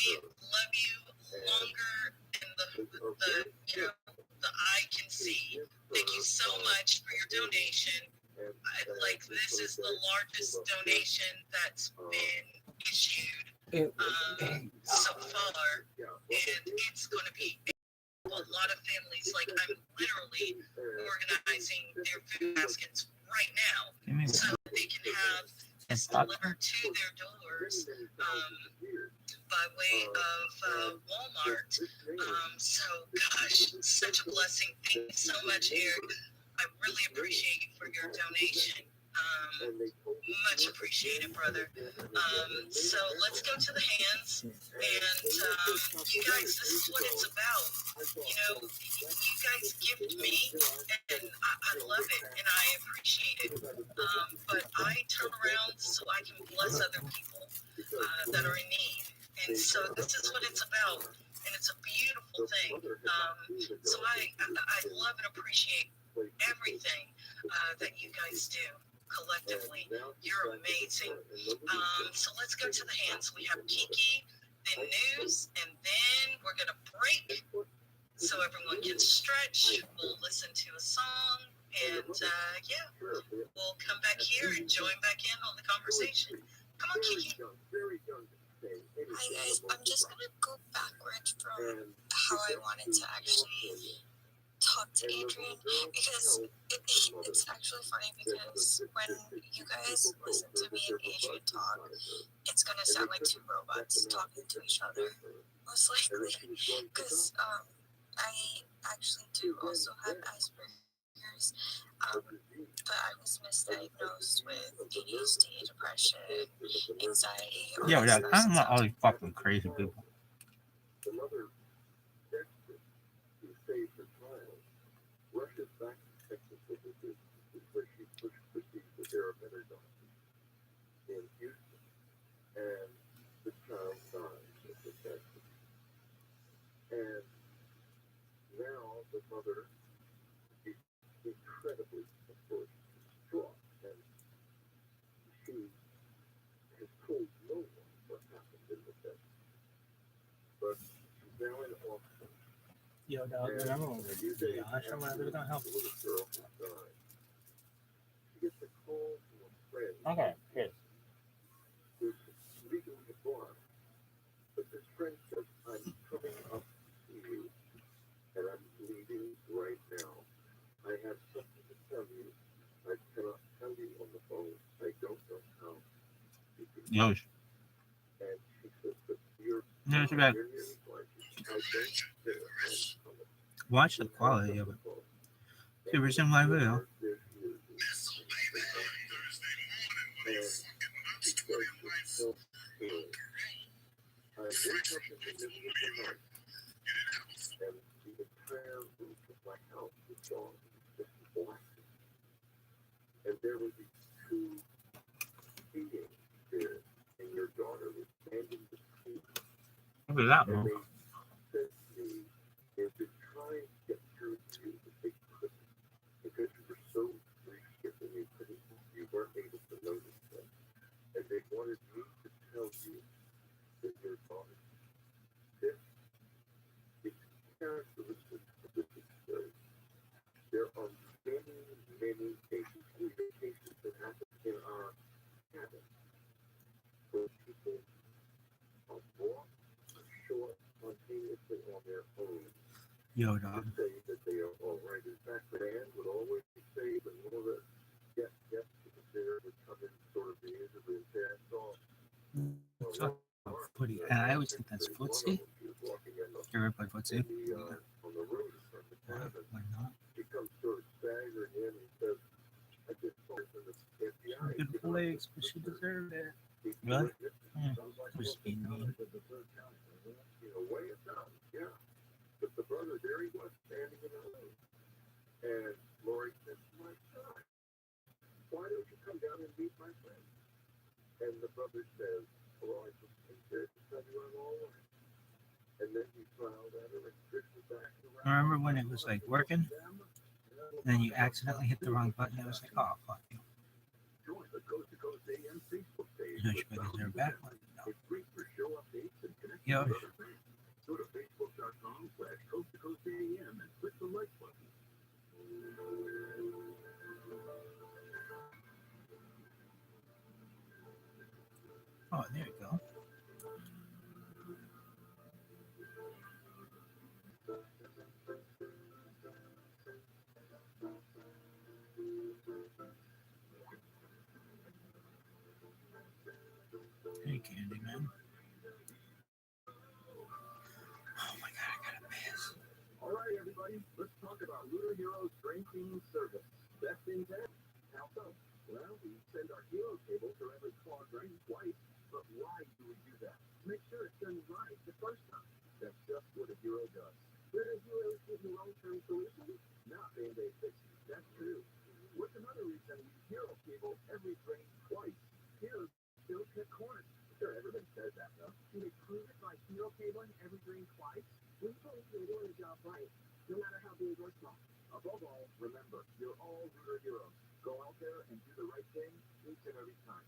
love you longer than the eye can see. Thank you so much for your donation. This is the largest donation that's been issued so far, and it's going to be a lot of families. Like, I'm literally organizing their food baskets right now so that they can have this delivered to their doors by way of Walmart. So, gosh, such a blessing. Thank you so much, Eric. I really appreciate you for your donation. Much appreciated, brother. So let's go to the hands. And you guys, this is what it's about. You know, you guys gift me, and I love it, and I appreciate it. But I turn around so I can bless other people that are in need. And so this is what it's about. And it's a beautiful thing. So I love and appreciate everything that you guys do collectively. You're amazing. So let's go to the hands. We have Kiki, then news, and then we're going to break so everyone can stretch. We'll listen to a song, and we'll come back here and join back in on the conversation. Come on, Kiki. Hi guys, I'm just going to go backwards from how I wanted to actually talk to Adrian, because it's actually funny, because when you guys listen to me and Adrian talk, it's going to sound like two robots talking to each other, most likely, because I actually do also have Asperger's, but I was misdiagnosed with ADHD, depression, anxiety. Yeah, I'm not all these fucking crazy people. The mother, desperate to save her child, rushes back to Texas with her business, where she proceeds with their better doctor in Houston, and the child dies of infection. And now the mother is incredibly, of course, distraught, and she has told no one what happened in the test. But she's now in Austin. Yo, dog, remember when we did the ashram when I was gonna help? The little girl has died. She gets a call from a friend. Okay, good. Who's legally blind. But this friend says, I'm coming up to you, and I'm leaving right now. I have something to tell you. I cannot tell you on the phone. I don't know how. Yo. And she says, but you're back. Watch the quality of it. Super sim live video. And there would be two beings there, and your daughter was standing between. Look at that And one. they said to me, they've been trying to get through to you, but they couldn't, because you were so grief-stricken, you weren't able to notice them. And they wanted me to tell you that your daughter, this is characteristic of this experience. There are many cases, even cases that happen in our cabin, where people are born short spontaneously on their own. Yo, dog. To say that they are all right. In fact, the man would always say that one of the guests was there would come in sort of musically and say, I saw Footy. And I always think that's footsie. You ever play footsie? on the road in front of the cabin. Why not? She comes sort of staggering in and says, I just saw her in the FBI. Beautiful legs, but she deserved it. Really? Just being mean. In a way it does, yeah. But the brother, there he was, standing in the room. And Lori said, my son, why don't you come down and meet my friend? And the brother says, well, I just came there to tell you I'm all right. And then he smiled at her and drifted back around. Remember when it was like working? And then you accidentally hit the wrong button. It was like, oh, fuck you. Join the Coast to Coast AM Facebook page. You know, she better deserve back. No. With free show updates and Yo, Go to facebook.com/coasttocoastam and click the like button. oh, there you go. Hey, Candyman. Oh my god, I gotta piss. All right, everybody, let's talk about Lunar Heroes drinking service. Best in town. How so? Well, we send our hero cable to every clogged drain twice, but why do we do that? To make sure it's done right the first time. That's just what a hero does. Lunar Heroes give you long-term solutions, not band-aid fixes. That's true. What's another reason we hero cable every drain twice? Heroes still cut corners. Sure, everybody says that, though. Do they prove it by hero cabling every drain twice? We believe you're doing the job right, no matter how big or small. Above all, remember, you're all Lunar Heroes. Go out there and do the right thing each and every time.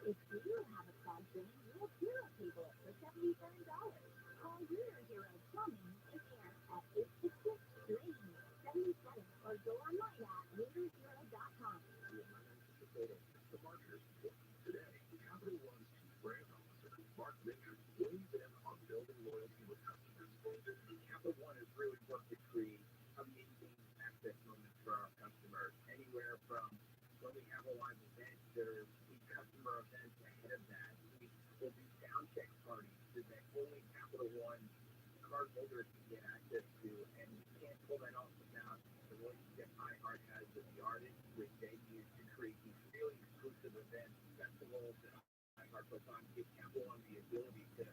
If you have a clogged drain, we'll hero cable it for $77. Call Lunar Heroes Plumbing and Air at 866-DRAIN-77 or go online at lunarhero.com. We are not anticipating the marketers today. Capital One's Chief Brand Officer, Mark Mitchell, weighs in on building loyalty with customers. Capital One has really worked to create amazing access moments for our customers. Anywhere from when we have a live event, there's the customer events ahead of that. We will do sound check parties that only Capital One card holders can get access to, and you can't pull that off without the relationship iHeart has with the artists, which they use to create these really exclusive events, festivals that iHeart puts on, give Capital One the ability to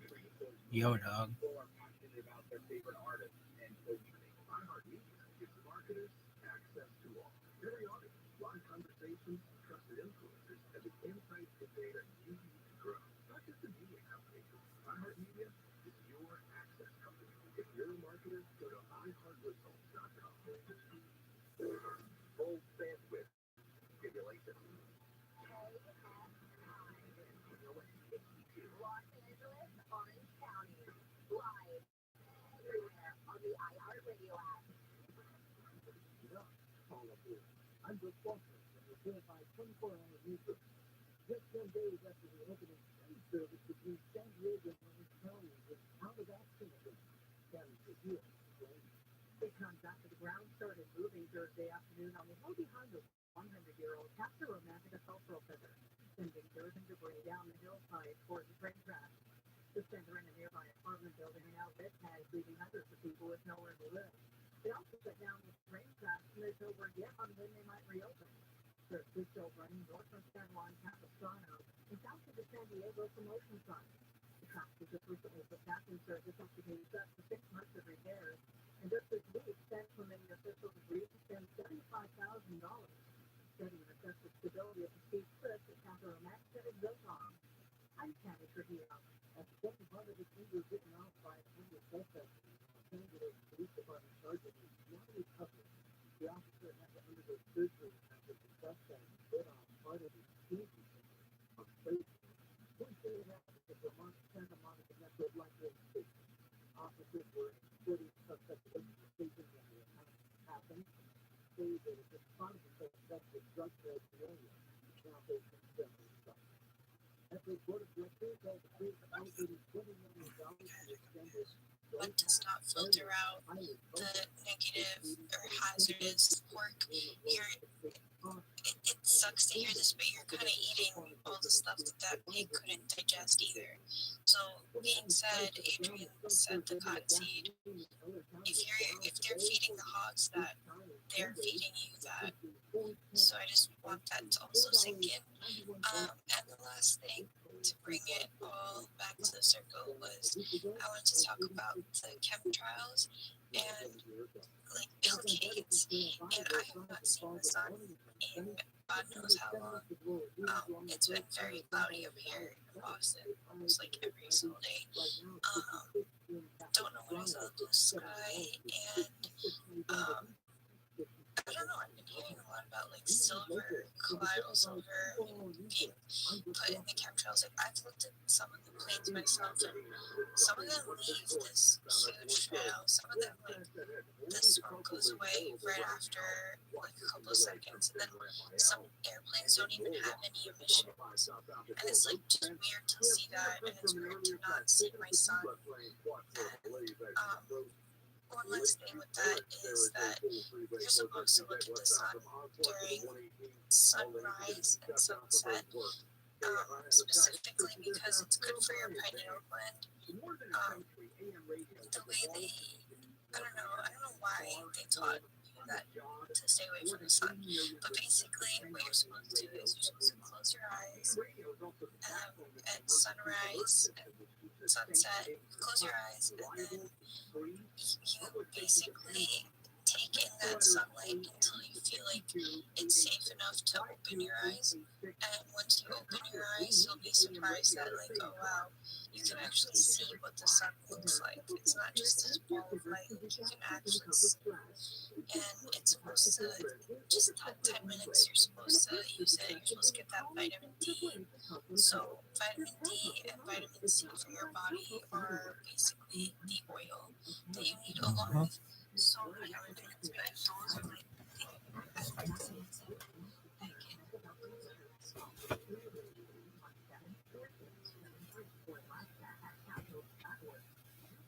create those Yo, dog. people are passionate about their favorite artists, and so we think iHeart Media gives marketers access to all. Very honest, live conversations, trusted influencers, and the insights and data you need to grow. Not just a media company. iHeart Media is your access company. If you're a marketer, go to iHeartResults.com. Full bandwidth stimulation. Los Angeles, Orange County, live everywhere on the iHeartRadio app. I'm Brooke Faulkner, and we're joined by 24-hour news service. Just 10 days after the opening train service between San Diego and Orange County was out of action again. County Review explained. Big contact to the ground started moving Thursday afternoon on the hill behind the 100-year-old after romantic assault protester, sending dirt and debris down the hillside towards the train track. The center in a nearby apartment building now lit tags, leaving hundreds of people with nowhere to live. They also shut down the train tracks, and there's no word yet on when they might reopen. There's still running north from San Juan Capistrano and south to the San Diego promotion sign. The tracks was just recently put back in service after being shut for 6 months of repairs, and just this week, San Clemente officials agreed to spend $75,000 studying and assess the stability of the steep cliff that Catherine Max said it built on. I'm Tammy Trujillo. As the second part of the finger written off by a hundred suspects, San Diego Police Department charged him with now recovering. The officer had to undergo surgery after the suspect bit off part of his teeth on Thursday. Police say it happened at the Santa Monica Metro Light Station. Officers were escorting suspects to the station when the attack happened. Say they were just spotted the suspect with drug paraphernalia. Now facing several charges. After the board of directors held the case allocating $20 million to extend this. What does not filter out the negative or hazardous work here. It sucks to hear this, but you're kind of eating all the stuff that pig couldn't digest either. So, being said, Adrian said the cottonseed. If they're feeding the hogs that, they're feeding you that. So I just want that to also sink in. And the last thing to bring it all back to the circle was I wanted to talk about the chemtrails and like Bill Gates. And I have not seen the sun in God knows how long. It's been very cloudy up here in Boston, almost like every single day. Don't know when I saw the blue sky, and I don't know, I've been hearing a lot about like silver, colloidal silver being put in the chemtrails. Like I've looked at some of the cleans myself, and some of them leave this huge trail. Some of them, like, the smoke goes away right after like a couple of seconds, and then some airplanes don't even have any emissions. And it's like just weird to see that, and it's weird to not see my son. And one last thing with that is that you're supposed to look at the sun during sunrise and sunset, specifically because it's good for your pineal gland. The way they, I don't know why they taught you that to stay away from the sun, but basically what you're supposed to do is you're supposed to close your eyes at sunrise and sunset, close your eyes, and then you basically take in that sunlight until you feel like it's safe enough to open your eyes. And once you open your eyes, you'll be surprised that, like, oh wow, you can actually see what the sun looks like. It's not just this ball of light, you can actually see. And it's supposed to, just that 10 minutes, you're supposed to use it, you're supposed to get that vitamin D. So vitamin D and vitamin C for your body are basically the oil that you need, along with so many other things, but those are like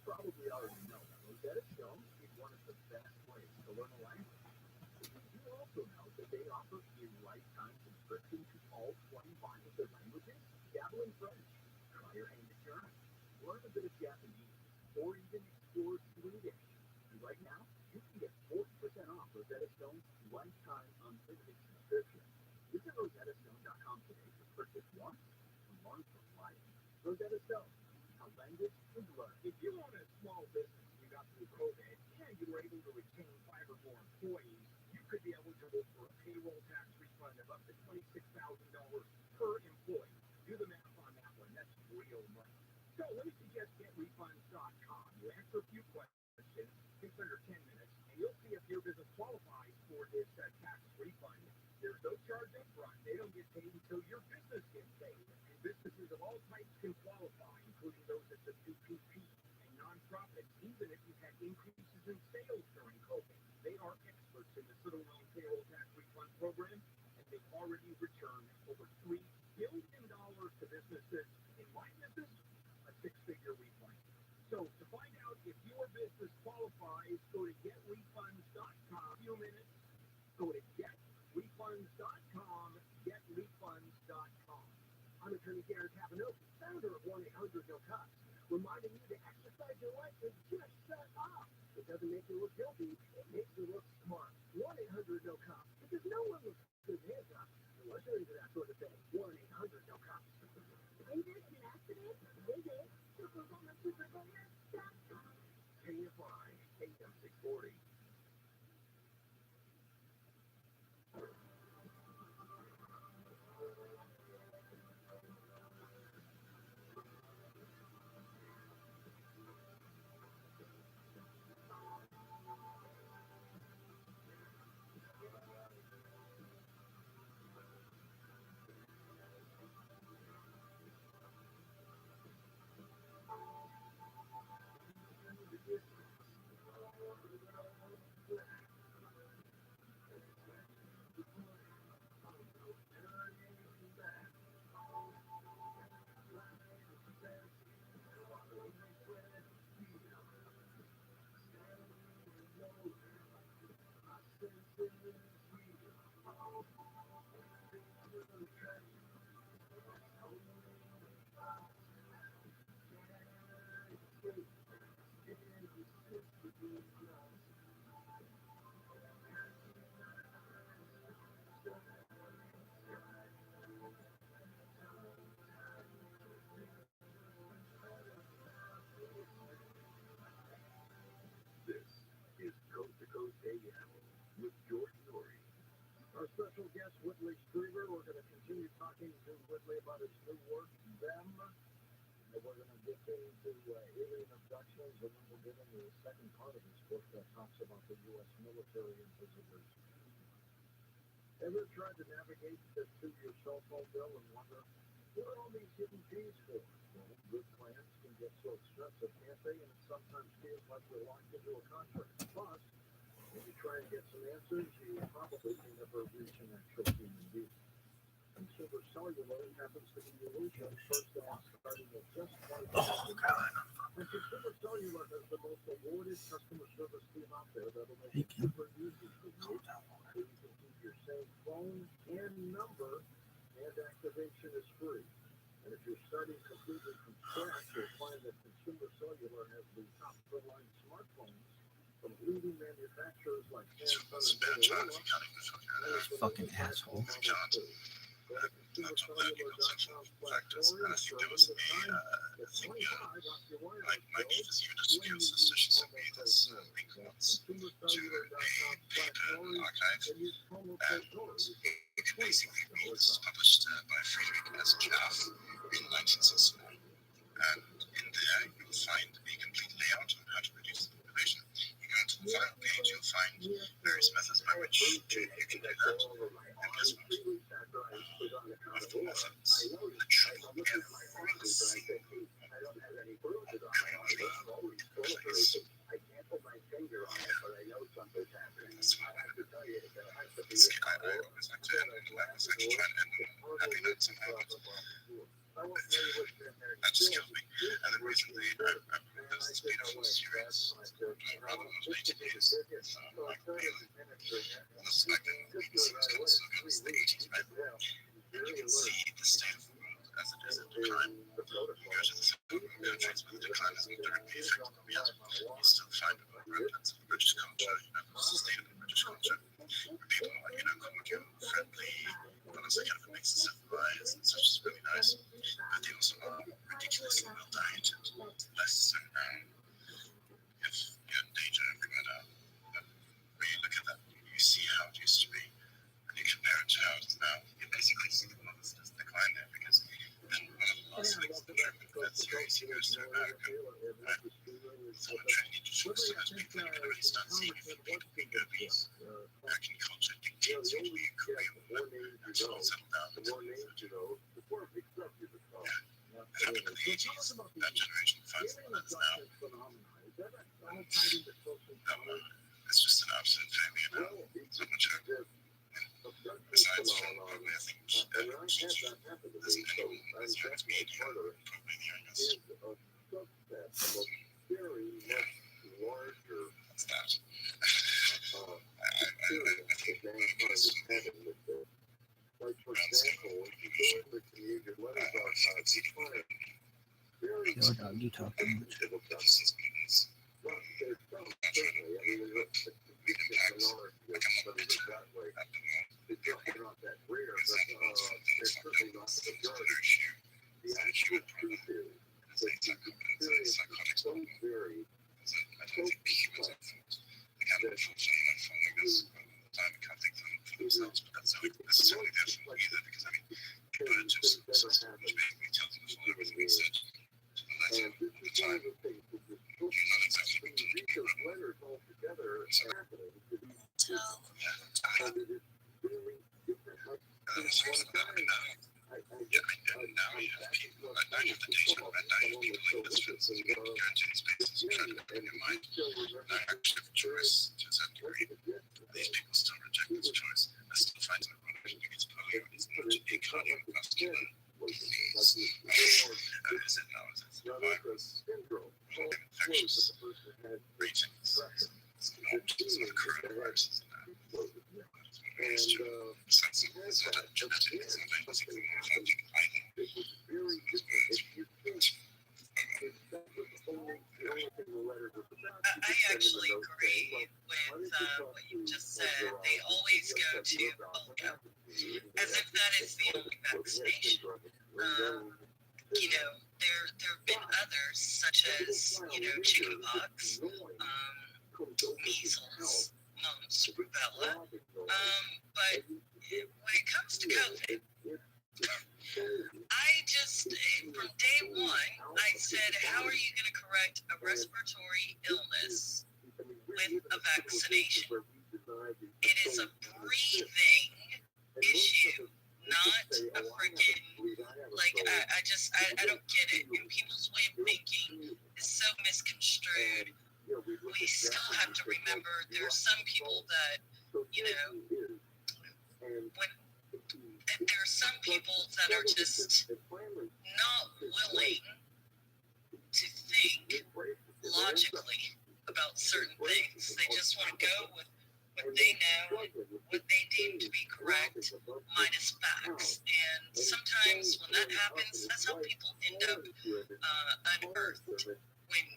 Probably already know that Rosetta Stone is one of the best ways to learn a language. You also know that they offer a lifetime subscription to all 25 of their languages. Dabble in French, try your hand at German, learn a bit of Japanese, or even explore Swedish. And right now, you can get 40% off Rosetta Stone's lifetime unlimited subscription. Visit rosettastone.com today to purchase once and learn for life. Rosetta Stone, a language to learn. If you own a small business and you got through COVID and you were able to retain 5 or more employees, you could be eligible for a payroll tax refund of up to $26,000 per employee. Do the math on that one. That's real money. So let me suggest getrefunds.com. You answer a few questions, takes under 10 minutes, and you'll see if your business qualifies for this tax refund. There's no charge up front. They don't get paid until your business gets paid. And businesses of all types can qualify, including those that do PPP and nonprofits, even if you've had increases in sales during COVID. They are experts in the student loan payroll tax refund program, and they've already returned over $3 billion to businesses. In my business, a 6-figure refund. So to find out if your business qualifies, go to getrefunds.com. A few minutes. Go to getrefunds.com. Getrefunds.com. I'm attorney Garrett Cavanaugh, founder of 1-800-NO-COPS, reminding you to exercise your right to just shut up. It doesn't make you look guilty, it makes you look smart. 1-800-NO-COPS, because no one looks good in handcuffs unless you're into that sort of thing. 1-800-NO-COPS. Injured in an accident? Visit superwomansuperwoman.com. KFI, AM 640. This is Coast to Coast AM with George Norrie. Our special guest, Whitley Strieber. We're going to continue talking to Whitley about his new work, Them. And we're going to get into alien abductions, and then we'll get into the second part of his book that talks about the U.S. military and visitors. Ever tried to navigate to your cell phone bill and wonder What are all these hidden fees for? Well, good plans can get so expensive, can't they? And it sometimes feels like we're locked into a contract. Plus, when you try and get some answers, you probably can never reach an actual human being. Consumer cellular happens to be unique and first off, starting at just $1. And Consumer Cellular has the most awarded customer service team out there that'll make it super easy for you. So you can keep your same phone and number, and activation is free. And if you're starting completely from scratch, you'll find that Consumer Cellular has the top of the line smartphones from leading manufacturers like Samsung and Motorola. Fucking asshole. My niece is even a secure sister. She sent me this link once to a paper archive, and you can basically read this was published by Friedrich S. Schaff in 1969. And in there, you'll find a complete layout on how to reduce the population. You go into the file page, you'll find various methods by which you can do that. And guess what? Of the methods, the trial every single that just killed me. And then recently, there's this beautiful series rather than 80 days. This back in the 80s, right? And you can see the state of the world as it is in decline. You go to the third world countries where the decline isn't directly affecting them yet. You still find remnants of the British culture, sustainable British culture, where people are, cordial, friendly, but also kind of a mix of civilized and such is really nice. But they also are ridiculously well dieted, less so now. If you're in danger everywhere now. But when you look at that, you see how it used to be, and you compare it to how it is now, you basically see the world is just decline there, because then one of the last things the Truman that series he goes to America, right? So we're trying to introduce to those people, you can already start seeing if people being obese. American culture dictates you to be a Korean woman until you settle down until you're 30. Yeah. It happened in the 80s. That generation finds the lens now. It's just an absolute failure now. So much hope. Besides from probably, I think, there's anyone that's young media, probably the youngest. What's that? I think one of those Yo, dog, you talk too much. Themselves, but that's not necessarily their fault either, because I mean, you put it to a system which basically tells you to follow everything we said to the letter at the time. You're not exactly being told to be a rebel. So, now you have people, now you have the data, and now you have people like this fits. You can go into these spaces and try to make up your mind. Now you actually have a choice to a certain degree. These people still reject this choice. I still find it ironic because polio is not a cardiovascular disease. Is it now? Is it a virus? Infectious ratings. It's not just with coronaviruses and that. It's true. It's not genetic. It's not basically affecting either. I actually agree with what you just said. They always go to polio as if that is the only vaccination. There have been others such as chickenpox, measles, mumps, rubella. But when it comes to COVID, I just, from day one, I said, how are you going to correct a respiratory illness with a vaccination? It is a breathing issue, not a freaking, like, I don't get it. And people's way of thinking is so misconstrued. We still have to remember there are some people that, you know, when there are some people that are just not willing to think logically about certain things. They just want to go with what they know, what they deem to be correct, minus facts. And sometimes when that happens, that's how people end up unearthed.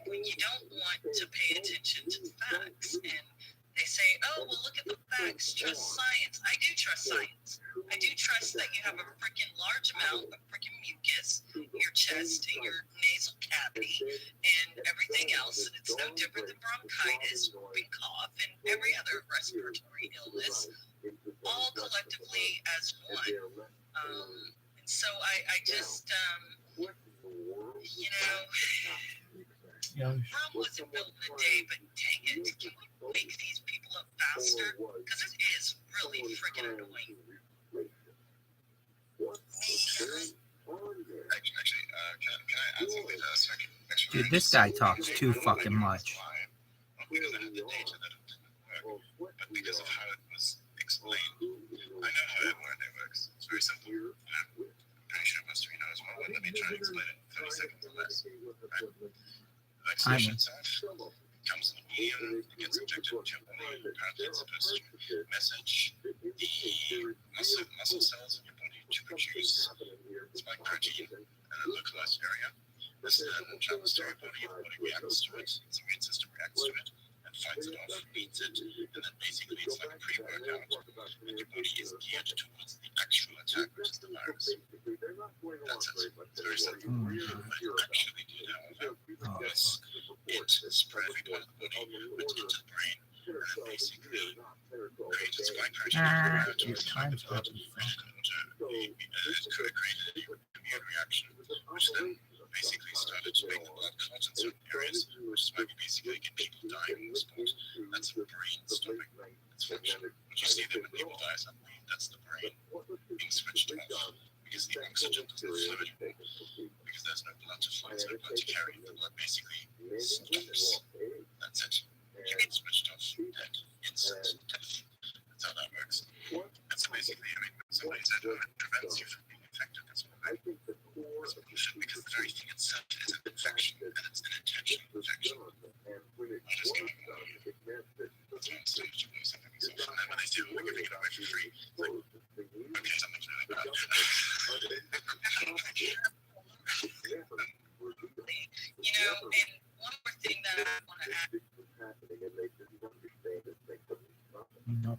When you don't want to pay attention to the facts, and they say, oh, well, look at the facts, trust science. I do trust science. I do trust that you have a freaking large amount of freaking mucus in your chest and your nasal cavity and everything else, and it's no different than bronchitis, whooping cough, and every other respiratory illness, all collectively as one. And so I just, you know, Rome wasn't built in a day, but dang it, can we wake these people up faster? Because it is really freaking annoying. Actually, can I add something to that? Dude, this guy talks too fucking much. Not because I have the data that it didn't work, but because of how it was explained. I know how mRNA works. It's very simple. I'm pretty sure most of you know as well, but let me try and explain it in 30 seconds or less. Right? The vaccination itself comes in a medium, it gets injected into your body, apparently it's supposed to message the muscle cells in your body to produce spike protein in a localized area. This then travels to your body reacts to it, its immune system reacts to it, and fights it off, beats it, and then basically it's like a pre-workout, and your body is geared towards the actual attack, which is the virus. That's it. It's very simple. What it actually did, however, was it spread every part of the body, went into the brain, and then basically created spike protein around to the kind of blood, created an immune reaction, which then basically started to make the blood clot in certain areas, which is why we basically get people dying in the sport. That's the brain stopping its function. What you see there when people die suddenly, that's the brain being switched off because the oxygen doesn't flow anymore, because there's no blood to flow, there's no blood to carry. The blood basically stops. That's it. You get switched off, dead, instant death. That's how that works. And so basically, I mean, when somebody said, oh, it prevents you from being infected, that's all right. That's bullshit, because the very thing itself is an infection, and it's an intentional infection. Not just giving it away. That's why I'm so much to know something so fun. And when they say, well, we're giving it away for free, it's like, okay, something's really bad. You know, and one more thing that I want to add. No.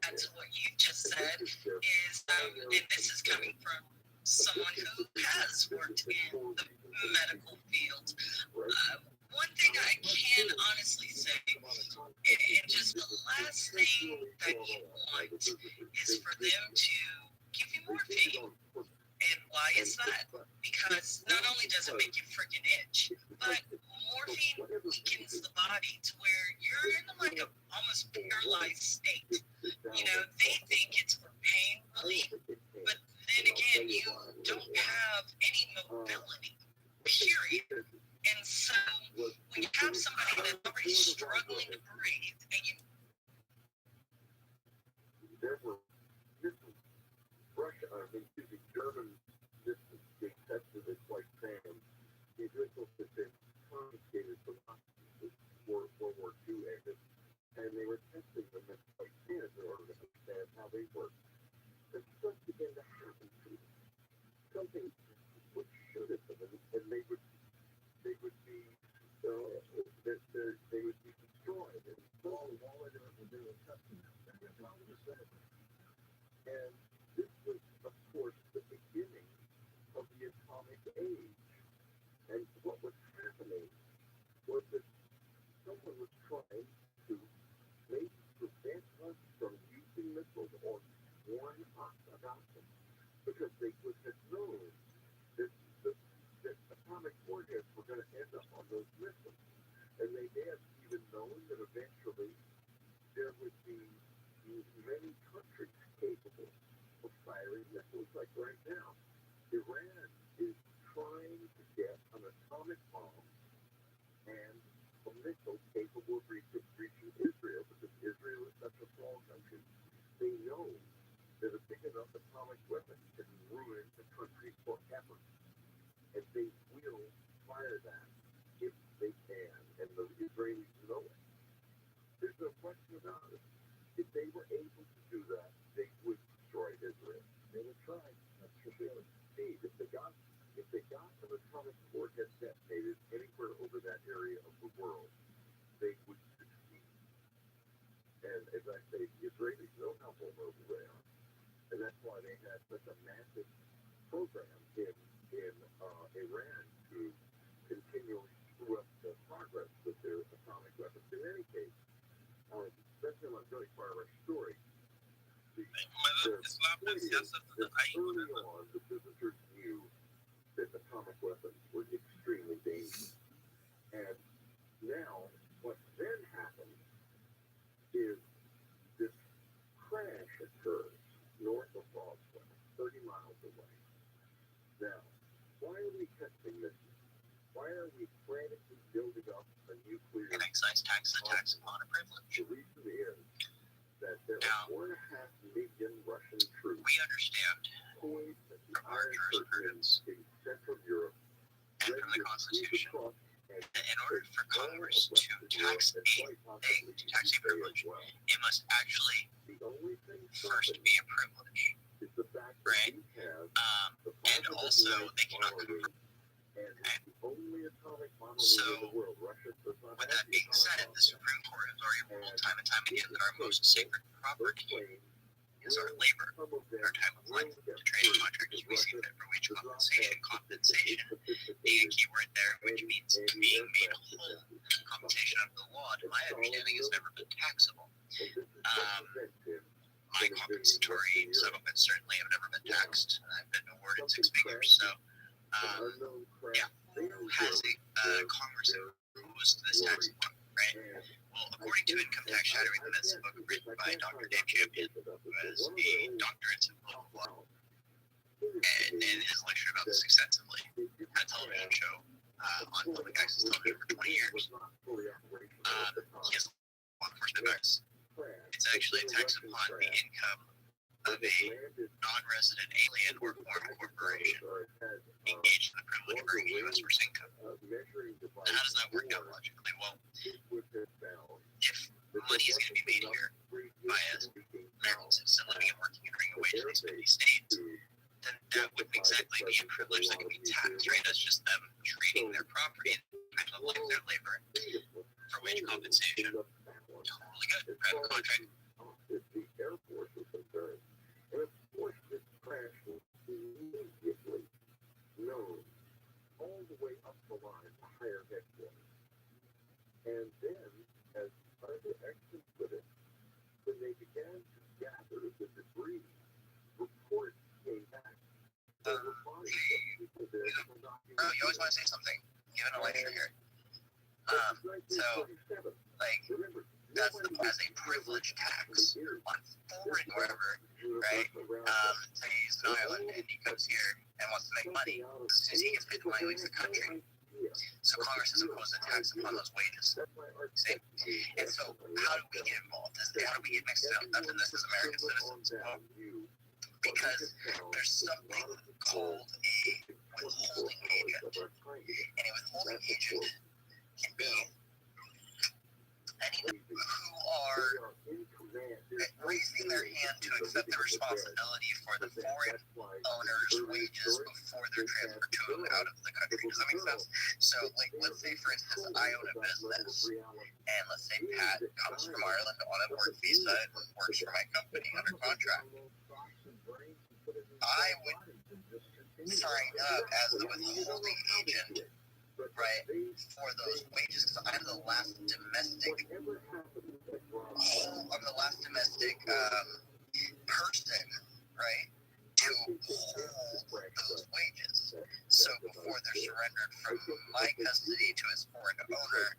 That's what you just said is, and this is coming from someone who has worked in the medical field. One thing I can honestly say, and just the last thing that you want is for them to give you morphine. And why is that? Because not only does it make you freaking itch, but morphine weakens the body to where you're in like a almost paralyzed state. You know, they think it's for pain relief, but then again, you don't have any mobility, period. And so when you have somebody that's already struggling to breathe, and you German systems being tested at White Sand, the original system confiscated from hospitals before World War II ended, and they were testing them at White Sand in order to understand how they work. And stuff began to happen to them. Something would shoot at them, and they would be destroyed. And all of it was they were testing them. And this was, of course, the beginning of the atomic age. And what was happening was that someone was trying to maybe prevent us from using missiles or warn us about them, because they would have known that atomic warheads were going to end up on those missiles. And they may have even known that eventually there would be many countries capable of firing missiles like right now. Iran is trying to get an atomic bomb and a missile capable of reaching Israel, because Israel is such a small country. They know that a big enough atomic weapon can ruin the country forever. And they will fire that if they can, and the Israelis know it. There's no question about it. If they were able to do that, they would destroy Israel. They would try. That's for sure. See, if they got an atomic warhead detonated anywhere over that area of the world, they would succeed. And as I say, the Israelis know how vulnerable they are. And that's why they had such a massive program in Iran to continually screw up the progress with their atomic weapons. In any case, that's not really part of our story. The point is that early on, the visitors knew that atomic weapons were extremely dangerous. And now, what then happens is this crash occurs north of Boston, 30 miles away. Now, why are we testing this? Why are we frantically building up a nuclear excise tax upon a privilege? The reason is that there are 4.5 million Russian troops. We understand Poised at the from our jurisprudence in Central Europe, and from the Constitution that in order for Congress to tax a thing, to tax a privilege, it must actually first be a privilege, right? And also, they cannot convert. So, with that being said, the Supreme Court has already ruled time and time again that our most sacred property is our labor, our time of life. The trading contractors receive it for wage compensation being a key word there, which means being made whole. Compensation under the law, to my understanding, has never been taxable. My compensatory settlements certainly have never been taxed. I've been awarded 6 figures, so yeah. Has Congress imposed this tax upon, right? Well, according to Income Tax Shattering the Myths, a book written by Dr. Dave Champion, who has a doctorate in political law, and in his lecture about this extensively, had a television show on public access television for 20 years. He has law enforcement tax. It's actually a tax upon the income of a non-resident alien or foreign corporation engaged in the privilege of earning a U.S. source income. Now, how does that work out logically? Well, if money is going to be made here by American citizens living and working and earning a wage in these 50 states, then that wouldn't exactly be a privilege that can be taxed, right? That's just them trading their property and like their labor for wage compensation. Totally good. Private contract. The Air Force was concerned. And of course, this crash was immediately known all the way up the line to higher headquarters. And then, as Arthur Exton put it, when they began to gather the debris, reports came back. There were bodies of people there that were not being you always want to say something, even a lecture here. So, like, that's as a privilege tax on foreign wherever, right? So he use an island and he comes here and wants to make money. As soon as he gets paid the money, he leaves the country. So Congress has imposed a tax upon those wages. See? And so how do we get involved? How do we get mixed up in this as American citizens? Well, because there's something called a withholding agent. And a withholding agent can be anyone who are raising their hand to accept the responsibility for the foreign owner's wages before they're transferred to him out of the country. Does that make sense? So, like, let's say, for instance, I own a business, and let's say Pat comes from Ireland on a work visa and works for my company under contract. I would sign up as the withholding agent, right, for those wages, because I'm the last domestic person, right, to hold those wages. So before they're surrendered from my custody to its foreign owner,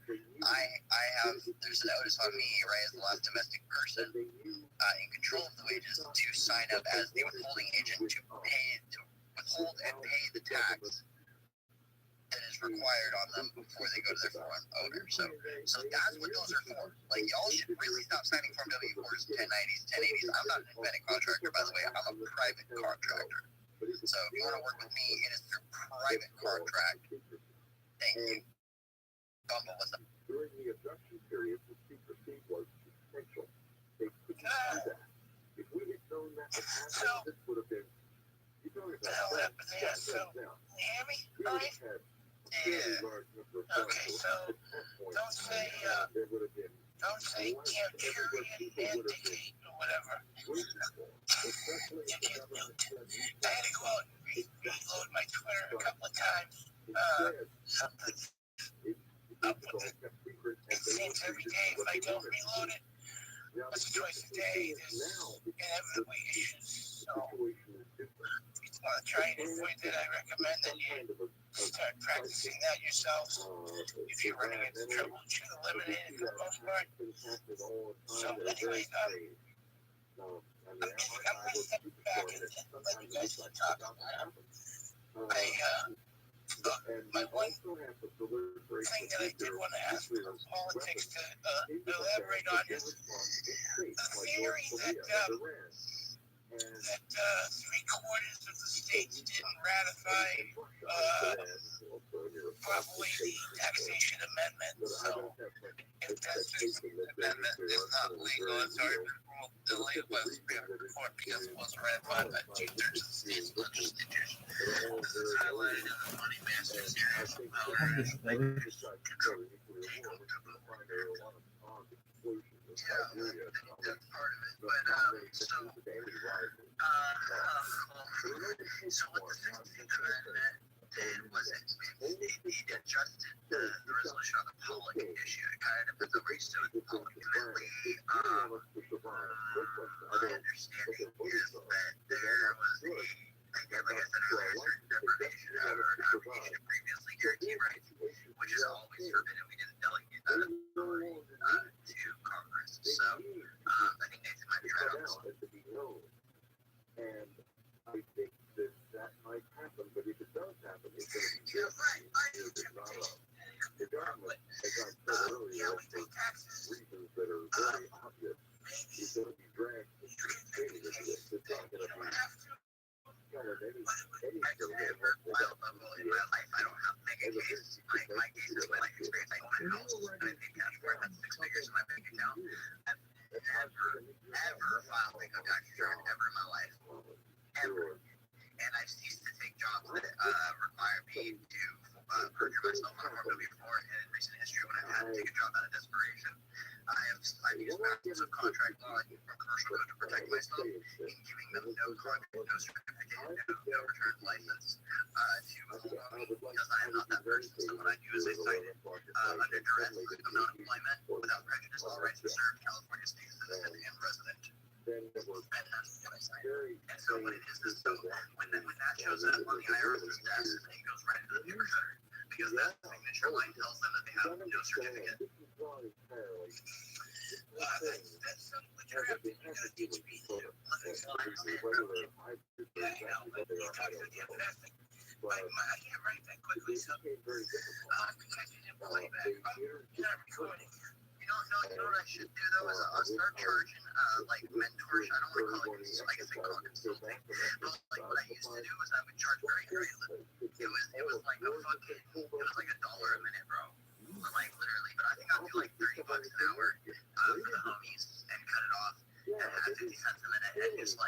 there's a notice on me, right, as the last domestic person in control of the wages to sign up as the withholding agent to withhold and pay the tax that is required on them before they go to their foreign owner. So that's what those are for. Like, y'all should really stop signing Form W-4s, 1090s, 1080s. I'm not an independent contractor, by the way. I'm a private contractor. So if you want to work with me, it is through private contract. Thank you. Bumble, what's up? During the abduction period, the secrecy was essential. They couldn't do that. If we had known that would happen, this would have been. You know what happened there? So, you hear me? Yeah. Okay, so don't say Tyrion indicate or whatever. I had to go out and reload my Twitter a couple of times. Something's up with it. It seems every day if I don't reload it, once or twice a day, there's inevitably issues. So if you want to try and avoid that, I recommend that you start practicing that yourselves. If you're running into trouble, you should eliminate it for the most part. So anyways, I'm going to step back and let you guys talk about my one thing that I did want to ask for politics to elaborate on is the theory that 3/4 of the states didn't ratify probably the taxation amendment. So if that amendment is not legal, it's already been ruled illegal by the Supreme Court because it wasn't ratified by 2/3 of the state's legislatures. This is highlighted in the Money Masters series. Yeah, I think that's part of it. But, so what the 16th Amendment did was it adjusted the resolution on the public issue. It kind of put the race to the public. My understanding is that there was like I said earlier, certain deprivation of or abrogation of previously guaranteed rights, which is always forbidden. We didn't delegate that authority to Congress. So I think Nathan might be right on this one. And I think that might happen, but if it does happen, it's going to be right. the government, as I said earlier, for reasons that are very obvious, is going to be dragged into the state. It's not going to be I've never filed a vote in my life. I don't have mega case. My case is my life experience. I own a house and I pay cash for it. That's 6 figures in my bank account. I've never filed income tax return ever in my life. Ever. And I've ceased to take jobs that require me to perjure myself on Form W-4 and in recent history when I've had to take a job out of desperation. I've used methods of contract law and from commercial code to protect myself in giving them no contract, no certificate, no return license to hold on me because I am not that person. So what I do is I cite it under duress of non-employment without prejudice, all rights reserved, California state citizen and resident. And that's what I cite. And so what it is so when that shows up on the IRS's desk, it goes right into the paper cutter because that signature line tells them that they have no certificate. That's something you're having to teach me to. Yeah, I know, but you're talking to the fantastic. I can't write that quickly, so because you didn't play back. You're not recording. You know what I should do though is I'll start charging like mentors. I don't want to call it, I guess I call it consulting. But like what I used to do is I would charge very little. It was like $1 a minute, bro. Like literally, but I think I'll do like $30 an hour for the homies and cut it off and have 50 cents a minute and just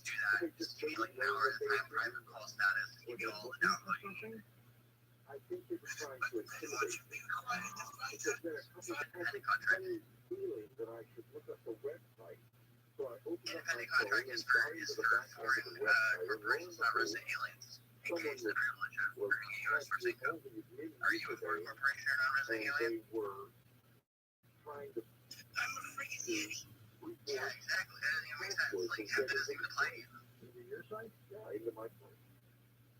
do that. Just give me like an hour at a time, private call status, and give you all the downloading. I think it's trying to intimidate me. Because there are Independent contract. feeling that I should look up the website. So I open up my Independent contract is for foreign corporations, not resident aliens. In case the privilege of working in U.S. for income. Are you a foreign corporation or non-resident alien? They were trying to. I'm a freaking idiot. Yeah, exactly. That doesn't even make sense. Like, that doesn't even apply to you. Into your site? Yeah, into my site.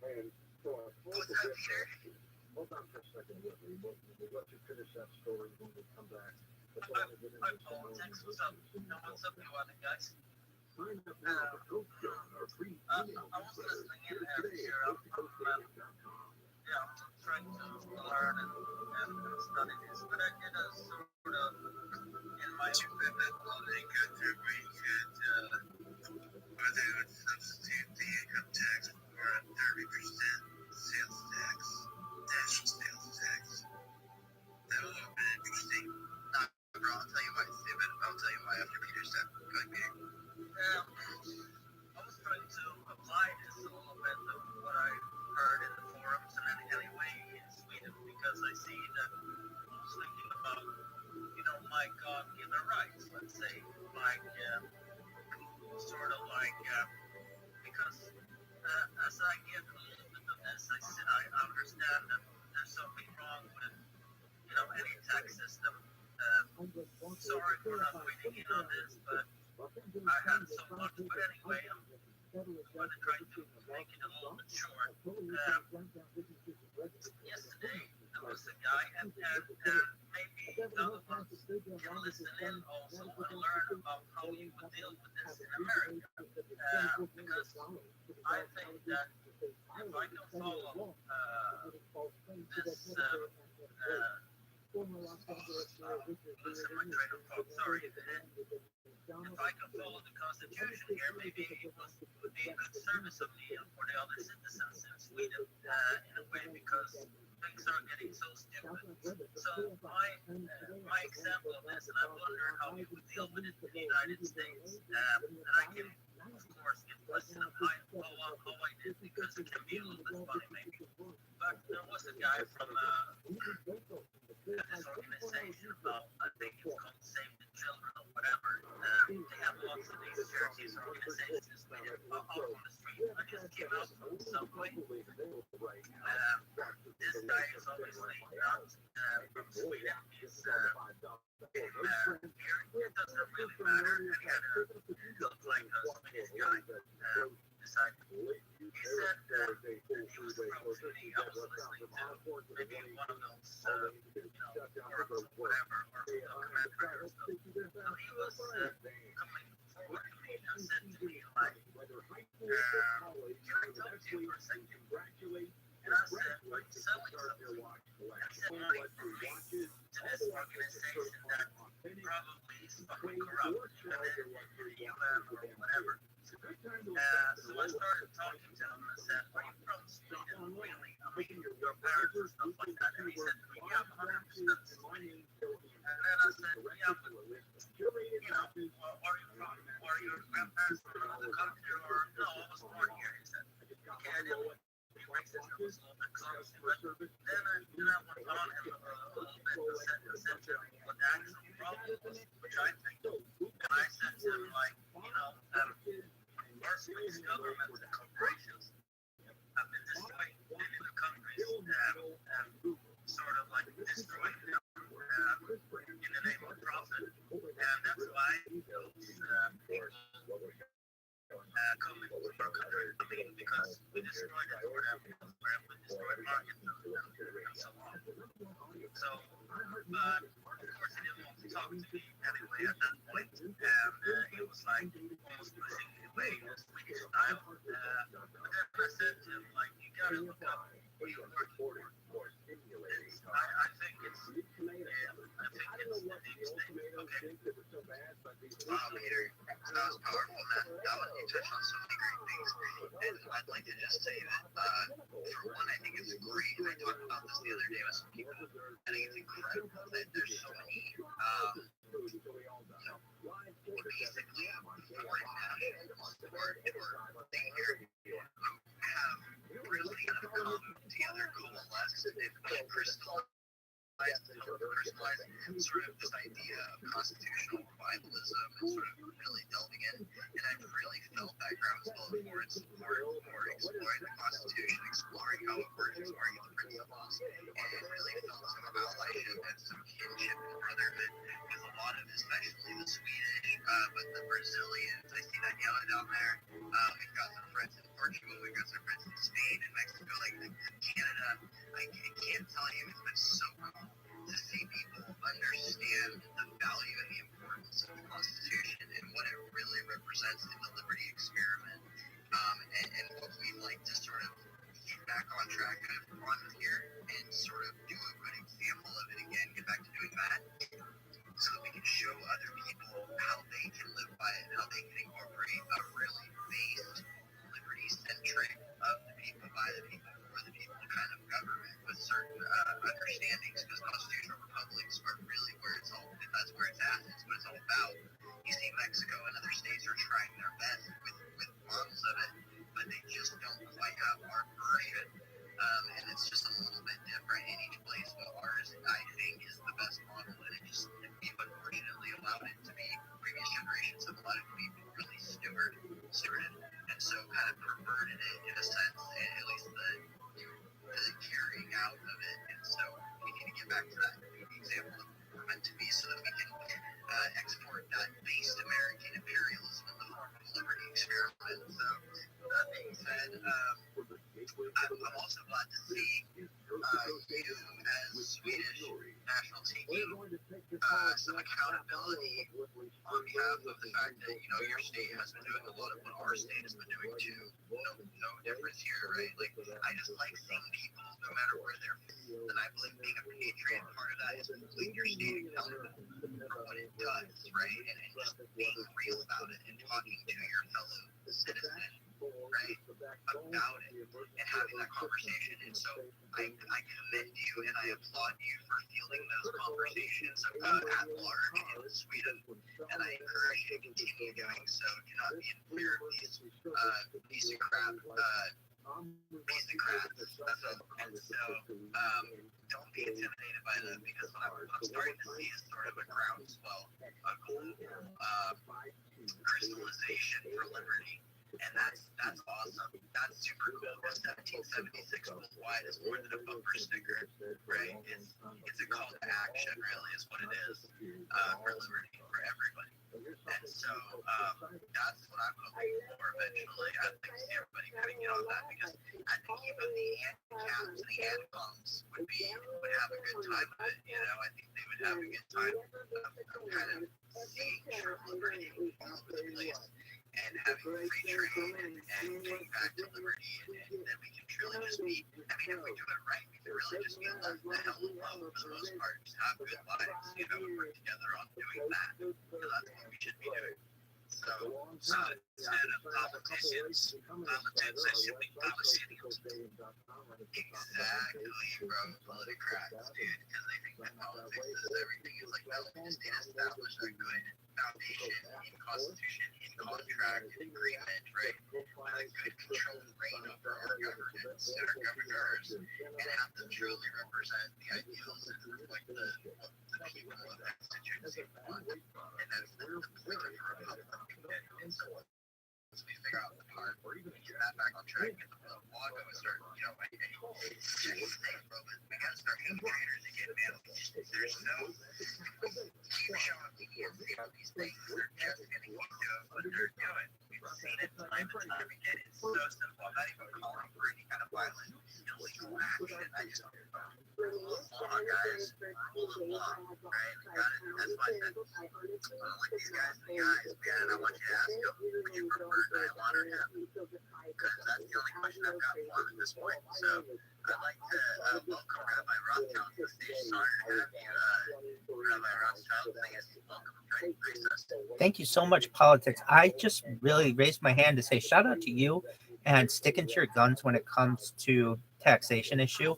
And What's that, Peter? Hold on for a second, Whitley. We'll let you finish that story when we come back. Hi, Paul. Tex, what's up? What's up, you other guys? Sign up now for Coastguard, our free email I was listening in there, sure. I'm trying to learn and study this, but I did a sort of, in my opinion, link where you could, whether you would substitute the income tax for a 30% sales tax, dash sales tax. That would have been interesting. Not bro, I'll tell you why, Steven. I'll tell you why after Peter's done. Go ahead, Peter. I was trying to apply this a little bit of what I heard in the forums and anyway in Sweden because I see that I was thinking about, my God-given rights, let's say, like, sort of like, because as I get a little bit of this, I understand that there's something wrong with, any tax system. Sorry for not weighing in on this, but I had so much. But anyway, I'm going to try to make it a little bit short. Yesterday, there was a guy, and maybe the other ones can listen in also and learn about how you would deal with this in America. Because I think that if I can follow this, listen, my train of thought, sorry. If I can follow the Constitution here, maybe it would be a good service of me for the other citizens in Sweden in a way because things are getting so stupid. So my example of this, and I wonder how we would deal with it in the United States, and I can, of course, get questioned how I did because it can be a little bit funny maybe. But there was a guy from this organization about, I think it's called Save the Children or whatever. They have lots of these charities or organizations in Sweden out on the street. I just came out from the subway. This guy is obviously not from Sweden. He's here. It doesn't really matter. And he had a look like a Swedish guy. He said that he was approaching me. I was listening to maybe one of those, forums or whatever, or commentary or stuff. So he was coming forward to me and said to me, like, can I talk to you for a second? And I said, are you selling something? I said, money from me to this organization that probably is fucking corrupt, and then or whatever. So I started talking to him and I said, are you from Sweden, really? I mean, your parents or stuff like that. And he said to me, yeah, I'm 100% Swedish. And then I said, yeah, but, are you from, are your grandparents from another country, or, no, I was born here, he said. Okay, I didn't want to be racist, I was a little bit clumsy, but then I went on him a little bit and said to him what the actual problem was, which I think, and I said to him, like, Swedish government and corporations have been destroying many of the countries and sort of like destroying them in the name of profit. And that's why those people coming to our country, because we destroyed it for them, we destroyed markets and so on. So, of course, he didn't want to talk to me anyway at that point, and he was like almost pushing me away in a Swedish style. But then I said to him, like, you gotta look up what you're working for. I think it's the deep state. Okay. Wow, Peter, that was powerful, man. You touched on so many great things. And I'd like to just say that, for one, I think it's great, and I talked about this the other day with some people. I think it's incredible that there's so many, basically foreign nationals or thing here who have really kind of come together, coalesced, and crystallized sort of this idea of constitutional revivalism and sort of really delving in. And I've really felt that groundswell for its support for exploring the Constitution, exploring how it works, exploring the principles, and really felt some allyship and some kinship and brotherhood with a lot of, especially the Swedish, but the Brazilians. I see that down there. We've got some friends in Portugal, we've got some friends in Spain and Mexico, like Canada. I can't tell you, it's been so cool to see people understand the value and the importance of the Constitution and what it really represents in the liberty experiment. And what we'd like to sort of get back on track of on here and sort of do a good example of it again, get back to doing that so that we can show other people how they can live by it, how they can incorporate a really based, liberty-centric, of the people, by the people, for the people kind of government with certain understandings, because constitutional republics are really where it's all, that's where it's at, it's what it's all about. You see Mexico and other states are trying their best with models of it, but they just don't quite have our version. And it's just a little bit different in each place, but ours, I think, is the best model, and it just, we've unfortunately allowed it to be, previous generations have allowed it to be really stewarded, and so kind of perverted it in a sense, at least the carrying out of it, and so we need to get back to that example of what we're meant to be so that we can export that based American imperialism in the form of liberty experiment. So that being said, I'm also glad to see you as Swedish national taking some accountability on behalf of the fact that, you know, your state has been doing a lot of what our state has been doing too. No difference here, right? Like, I just like seeing people, no matter where they're from, and I believe being a patriot, part of that is holding your state accountable for what it does, right? And just being real about it and talking to your fellow citizen, right, about it and having that conversation. And so I commend you and I applaud you for fielding those conversations at large in Sweden, and I encourage you to continue doing so. Do not be in fear of these piece of crap. And so don't be intimidated by them, because what I'm starting to see is sort of a groundswell, a global crystallization for liberty. And that's awesome. That's super cool. The 1776 worldwide is more than a bumper sticker, right? It's a call to action, really, is what it is, for liberty, for everybody. And so that's what I'm hoping for eventually. I'd like to see everybody kind of get on that, because I think even the handicaps and the handcoms would have a good time with it. You know, I think they would have a good time of kind of seeing true liberty all over the place, and having free trade and getting back to liberty, and then we can truly just be, I mean, if we do it right, we can really just be left the hell alone for the most part, just have good lives, you know, and work together on doing that, because that's what we should be doing. So instead of politicians should be Palestinians. Exactly, bro, politicrats, dude, because they think that politics is everything. It's like, no, we just need to establish a good foundation in constitution, in contract, in agreement, right, with a good controlled reign over our governance and our governors, and have them truly represent the ideals and reflect the people of that constituency want. And that's the point of a republic. And so once we figure out the part, or even get that back on track, get the law going, start, you know, check the thing, bro, but we gotta start being traders again, man. There's no, keep showing people, you know, these things are just gonna keep doing what they're doing. We've seen it time and time again. It's so simple. I'm not even calling for any kind of violent, illegal action. I just, rule of law, guys. Rule of law, right? Got it. That's why I said, I want to look these guys in the eyes, man, and I want you to ask them, would you prefer Nylon or hemp? Because that's the only question I've got for him at this point. So I'd like to welcome Rabbi Rothschild to the stage. Sorry to have you, Rabbi Rothschild. Welcome. Thank you so much, Politics. I just really raised my hand to say shout out to you and sticking to your guns when it comes to taxation issue.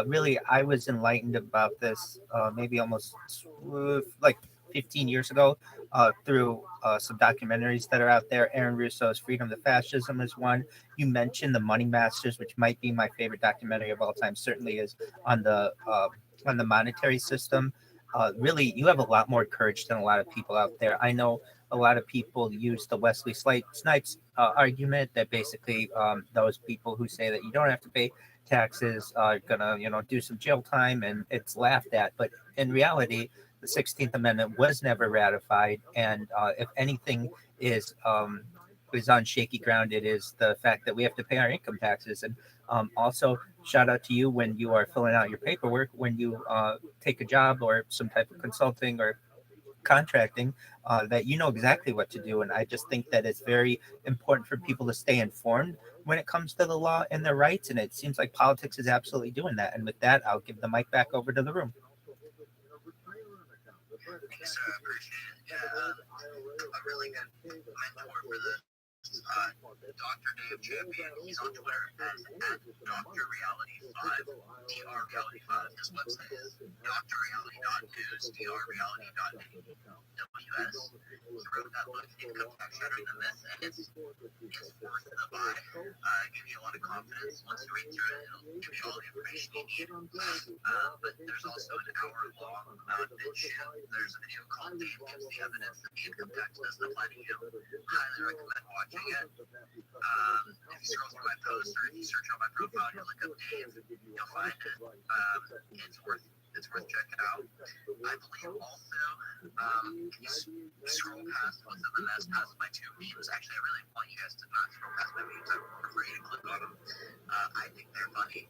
Really, I was enlightened about this maybe almost like 15 years ago through some documentaries that are out there. Aaron Russo's Freedom to Fascism is one. You mentioned the Money Masters, which might be my favorite documentary of all time. Certainly is on the monetary system. Really, you have a lot more courage than a lot of people out there. I know a lot of people use the Wesley Snipes argument that basically those people who say that you don't have to pay taxes are gonna, do some jail time, and it's laughed at. But in reality, the 16th Amendment was never ratified, and if anything is is on shaky ground. It is the fact that we have to pay our income taxes. And also, shout out to you when you are filling out your paperwork, when you take a job or some type of consulting or contracting, that you know exactly what to do. And I just think that it's very important for people to stay informed when it comes to the law and their rights. And it seems like politics is absolutely doing that. And with that, I'll give the mic back over to the room. Thanks, I appreciate it. Yeah, a really good mentor for this. Dr. Dave Champion, he's on Twitter as Dr. Reality 5, DR Reality 5. His website is drreality.news, drreality.ws. He wrote that book, Income Tax Better Than This, and it's worth the buy. It gives you a lot of confidence. Once you read through it, it'll give you all the information you need. But there's also an hour-long video. There's a video called Dave Gives the Evidence That the Income Tax Doesn't Apply to You. Highly recommend watching it. If you scroll through my posts or if you search on my profile and you look up Dave, you'll find it. It's worth checking out. I believe also, if you scroll past most of them, as past my 2 memes, actually, I really want you guys to not scroll past my memes. I prefer you to click on them. I think they're funny.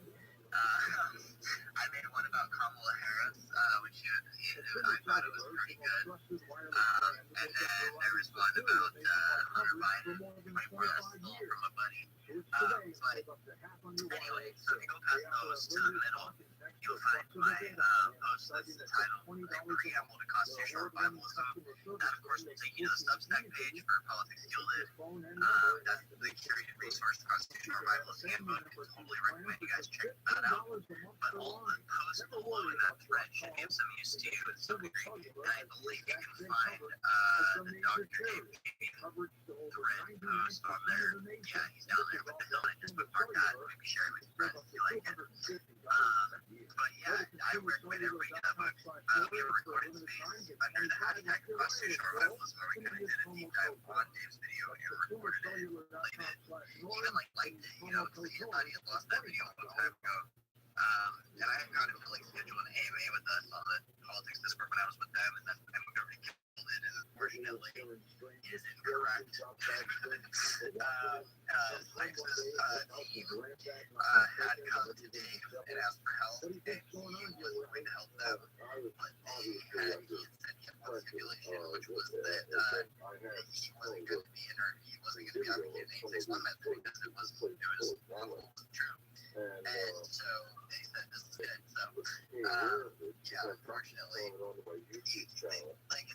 I made one about Kamala Harris, which I thought it was pretty good. And then there was one about Hunter Biden, my breast stole from a buddy. But anyway, so if you go past those to the middle, you'll find my post that's entitled Preamble to Constitutional Revivalism. That, of course, will take you to the Substack page for Politics Gilded. That's the curated resource, the Constitutional Revivalism Handbook. I totally recommend you guys check that out. But all the posts below in that thread should be of some use to you in some degree. And I believe you can find the Dr. Dave thread post on there. Yeah, he's down there with the hill. I just bookmark that. Maybe share it with your friends if you like it. But yeah, I recommend everybody get that book. We have a recorded space under the hashtag Constitutional Revivalism where we kind of did a deep dive on Dave's video and recorded it, played it, even liked it, because he thought he had lost that video a long time ago. And I got him to schedule an AMA with us on the politics Discord when I was with them, and that's when we already killed it. And unfortunately, it is incorrect. Lex's team had come to Dave and asked for help, and he was going to help them, but he had said he had one stipulation, which was that he wasn't going to be advocating the 861 method because it was wrongful, true. And so they said this is good. So yeah, unfortunately, it's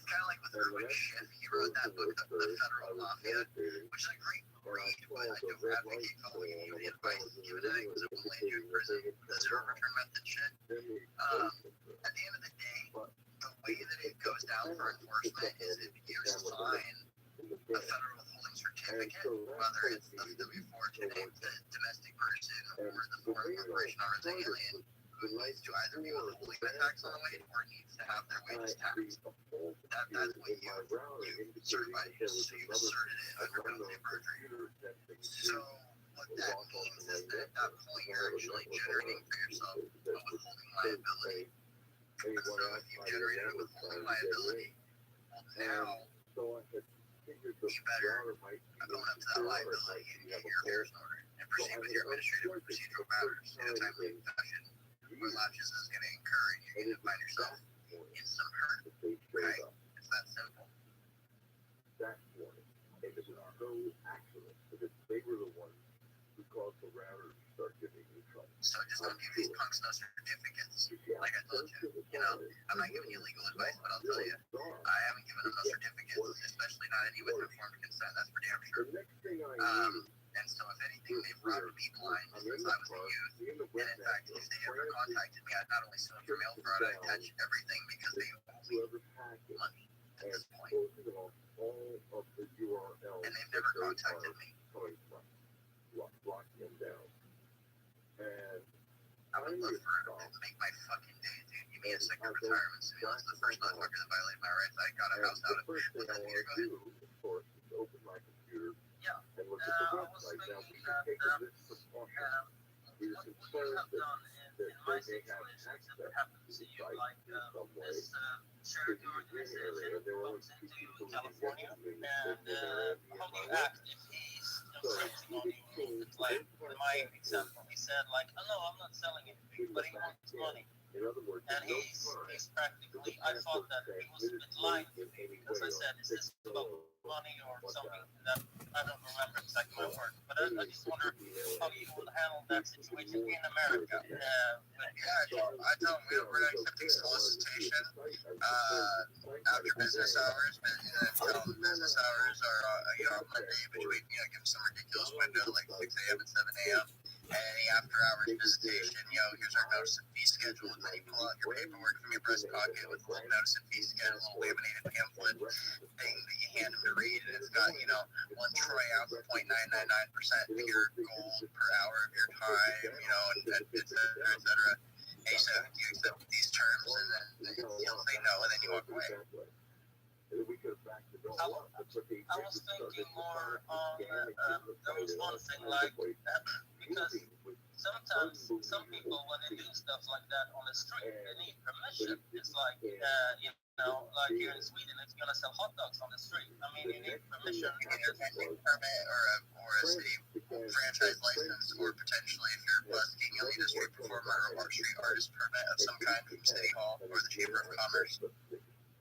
kind of like with Irwin Schiff. He wrote that book, The Federal Mafia, which is a great read, but I don't advocate following any of the advice given in it because it will land you in prison. The zero return method shit. At the end of the day, the way that it goes down for enforcement is if you sign a federal withholding certificate, whether it's the W-4 to name the domestic person or the foreign corporation or the alien, who needs to either be withholding the tax on the wage or needs to have their wages taxed. That's what you certify. So you asserted it under penalty of perjury. So what that means is that at that point you're actually generating for yourself a withholding liability. And so if you generated a withholding liability, well now you better own up to that liability and get your affairs in order and proceed with your administrative and procedural matters in a timely fashion. What latches is going to incur and you're going to find yourself in some hurt. Right? It's that simple. That's why it was so accurate because they were the ones who caused the routers to start giving you trouble. So just don't give these punks no certificates. Like I told you, I'm not giving you legal advice, but I'll tell you, I haven't given them no certificates, especially not any with informed consent. That's for damn sure. And so, if anything, they've robbed me blind since I was a youth. And in fact, if they ever contacted me, I'd not only sue them for mail fraud, I'd attach everything because they owe me money at this point. And they've never contacted me. I would love for it to make my fucking day, dude. Give me a second retirement soon. That's the first motherfucker that violated my rights. I got a house out of it. But then here, go ahead. Open my computer. Yeah. And look at the website. Now we can take a list of what you have done in in my situation, if it happens to you, like this charity organization comes into California, and how do you act if he's infringing on you? Like in my example, he said like, oh no, I'm not selling anything, but he wants money. And he's practically, I thought that he was a bit lying to me because I said, is this about money or something that I don't remember exactly my word. But I just wonder how you will handle that situation in America. I tell them we're not accepting solicitation after business hours. But business hours are on Monday between give some ridiculous window like 6 a.m. and 7 a.m. And any after hours visitation, here's our notice and fee schedule, and then you pull out your paperwork from your breast pocket with a little notice and fee schedule, a little laminated pamphlet thing that you hand them to read, and it's got, 1 troy ounce of 0.999% pure gold per hour of your time, and et cetera, et cetera. And you say, do you accept these terms? And then you'll say no, and then you walk away. I was thinking more on there was one thing like that because sometimes some people when they do stuff like that on the street they need permission. It's like like here in Sweden if you're gonna sell hot dogs on the street, I mean you need permission. You need a vending permit or a city franchise license, or potentially if you're busking, you'll need a street performer or street artist permit of some kind from City Hall or the Chamber of Commerce.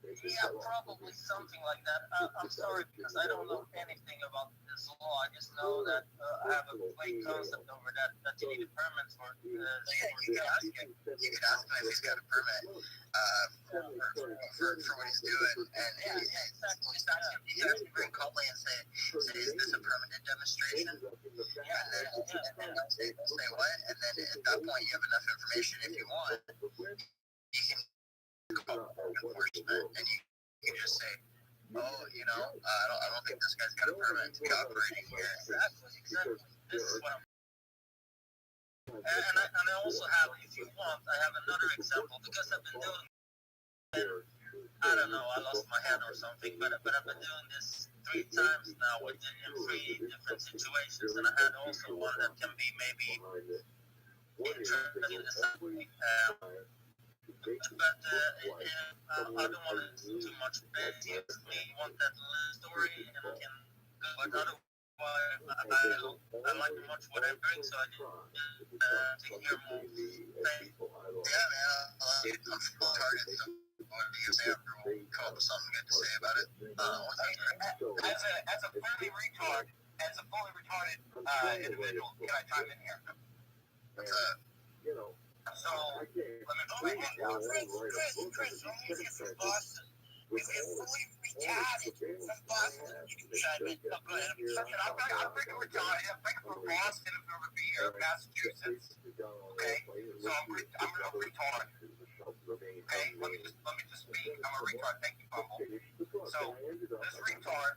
Yeah, probably something like that. I'm sorry because I don't know anything about this law. I just know that I have a vague concept over that you need a permit for. You could ask him if he's got a permit for what he's doing, and exactly. Just ask him. You can ask him very calmly and say, "Is this a permanent demonstration?" And then he'll say what? And then at that point, you have enough information if you want. You can call enforcement, and you can just say, "Oh, I don't think this guy's got a permit to be operating here." Exactly. This is what I'm. And I also have, if you want, I have another example because I've been doing. I don't know, I lost my head or something, but I've been doing this 3 times now in 3 different situations, and I had also one that can be maybe interesting in the same. But I don't want to do too much. Basically, you want that little story and can go. But otherwise, I like to watch what I'm doing, so I did to hear more things. Yeah, man. I'm full target. So what do you say after we'll come up with something good to say about it? As a fully retarded individual, can I chime in here? So, let me go ahead now. Chris, I'm here from Boston. If you're fully retarded from Boston, you can chime in. No, go ahead. I'm freaking retarded. I'm freaking from Boston and over here, Massachusetts. Okay? So I'm retarded. Okay? Let me just speak. I'm a retard. Thank you, Bumble. So, this retard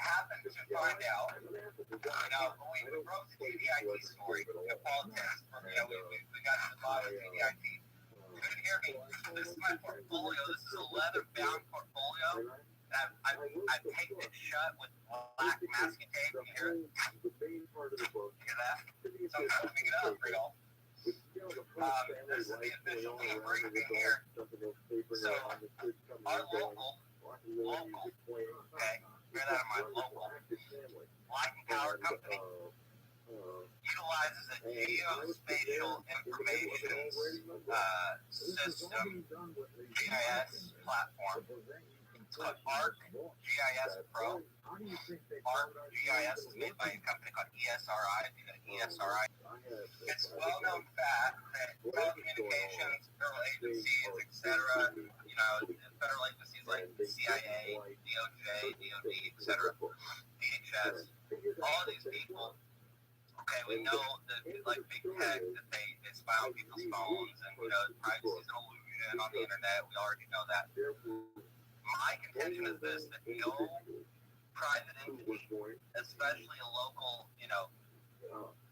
happened to find out, we wrote the TDIT story, the politics, we got to the bottom of TDIT. You can hear me. This is my portfolio. This is a leather-bound portfolio. I taped it shut with black masking tape. You hear it? Hear that? So I'm cutting it up for y'all. This is the official lead briefing here. So, our local, okay, hear that, my local light and power company utilizes a geospatial information system, GIS platform. It's called ARC GIS Pro. ARC GIS is made by a company called ESRI. If you go to ESRI, it's a well-known fact that telecommunications, federal agencies, etc., federal agencies like CIA, DOJ, DOD, etc., DHS, all these people. Okay, we know that like big tech that they spy on people's phones and privacy is an illusion on the internet. We already know that. My contention is this: that no private entity, especially a local,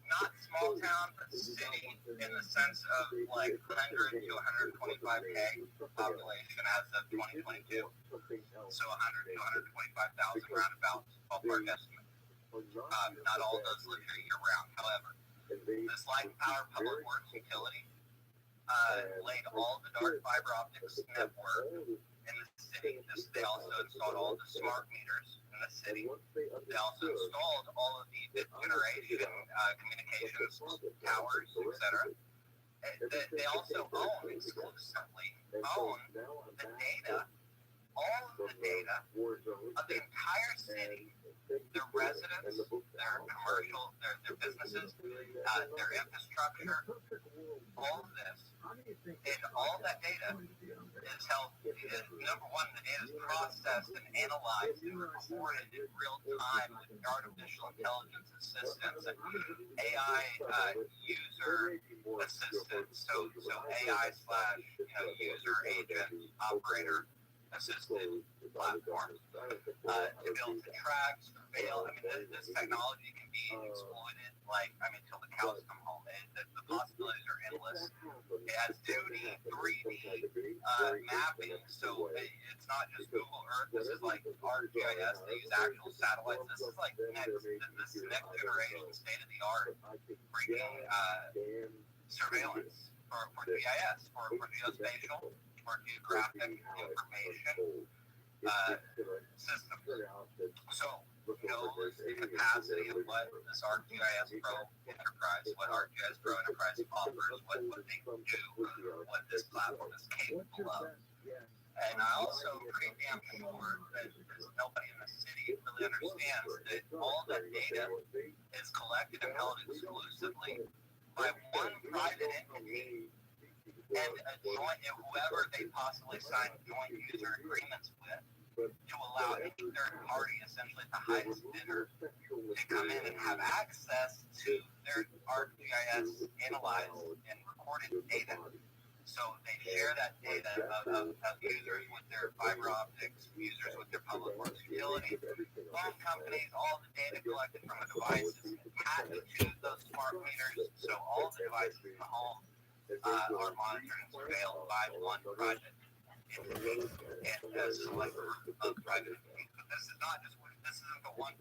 not small town, but city, in the sense of like 100 to 125K population as of 2022. So 100 to 125,000 roundabout ballpark estimate. Not all those live here year round. However, This Light Power Public Works utility laid all the dark fiber optics network in the city. They also installed all the smart meters in the city. They also installed all of the bit generation communications towers, etc. They also exclusively own the data, all of the data of the entire city, their residents, their commercial, their businesses, their infrastructure, all of this. And all that data is held, number one, the data is processed and analyzed and recorded in real time with artificial intelligence assistants and AI user assistants, so AI slash user agent operator assisted platforms to be able to track, surveil. I mean, this technology can be exploited till the cows come home. The possibilities are endless. It has 2D, 3D mapping, so it's not just Google Earth. This is like ArcGIS. They use actual satellites. This is like next generation, state of the art, freaking surveillance for GIS, for geospatial, for geographic information systems. So knows the capacity of what this ArcGIS Pro Enterprise, what ArcGIS Pro Enterprise offers, what they do, what this platform is capable of. And I also pretty damn sure that nobody in the city really understands that all that data is collected and held exclusively by one private entity and a joint, whoever they possibly sign joint user agreements with, to allow any third party, essentially the highest bidder, to come in and have access to their ArcGIS analyzed and recorded data. So they share that data of users with their fiber optics, users with their public works utility, phone companies, all the data collected from the devices attached to those smart meters. So all the devices in the home are monitored and surveilled by one private entity and a select group of private entities. But this is not just, this isn't the 1%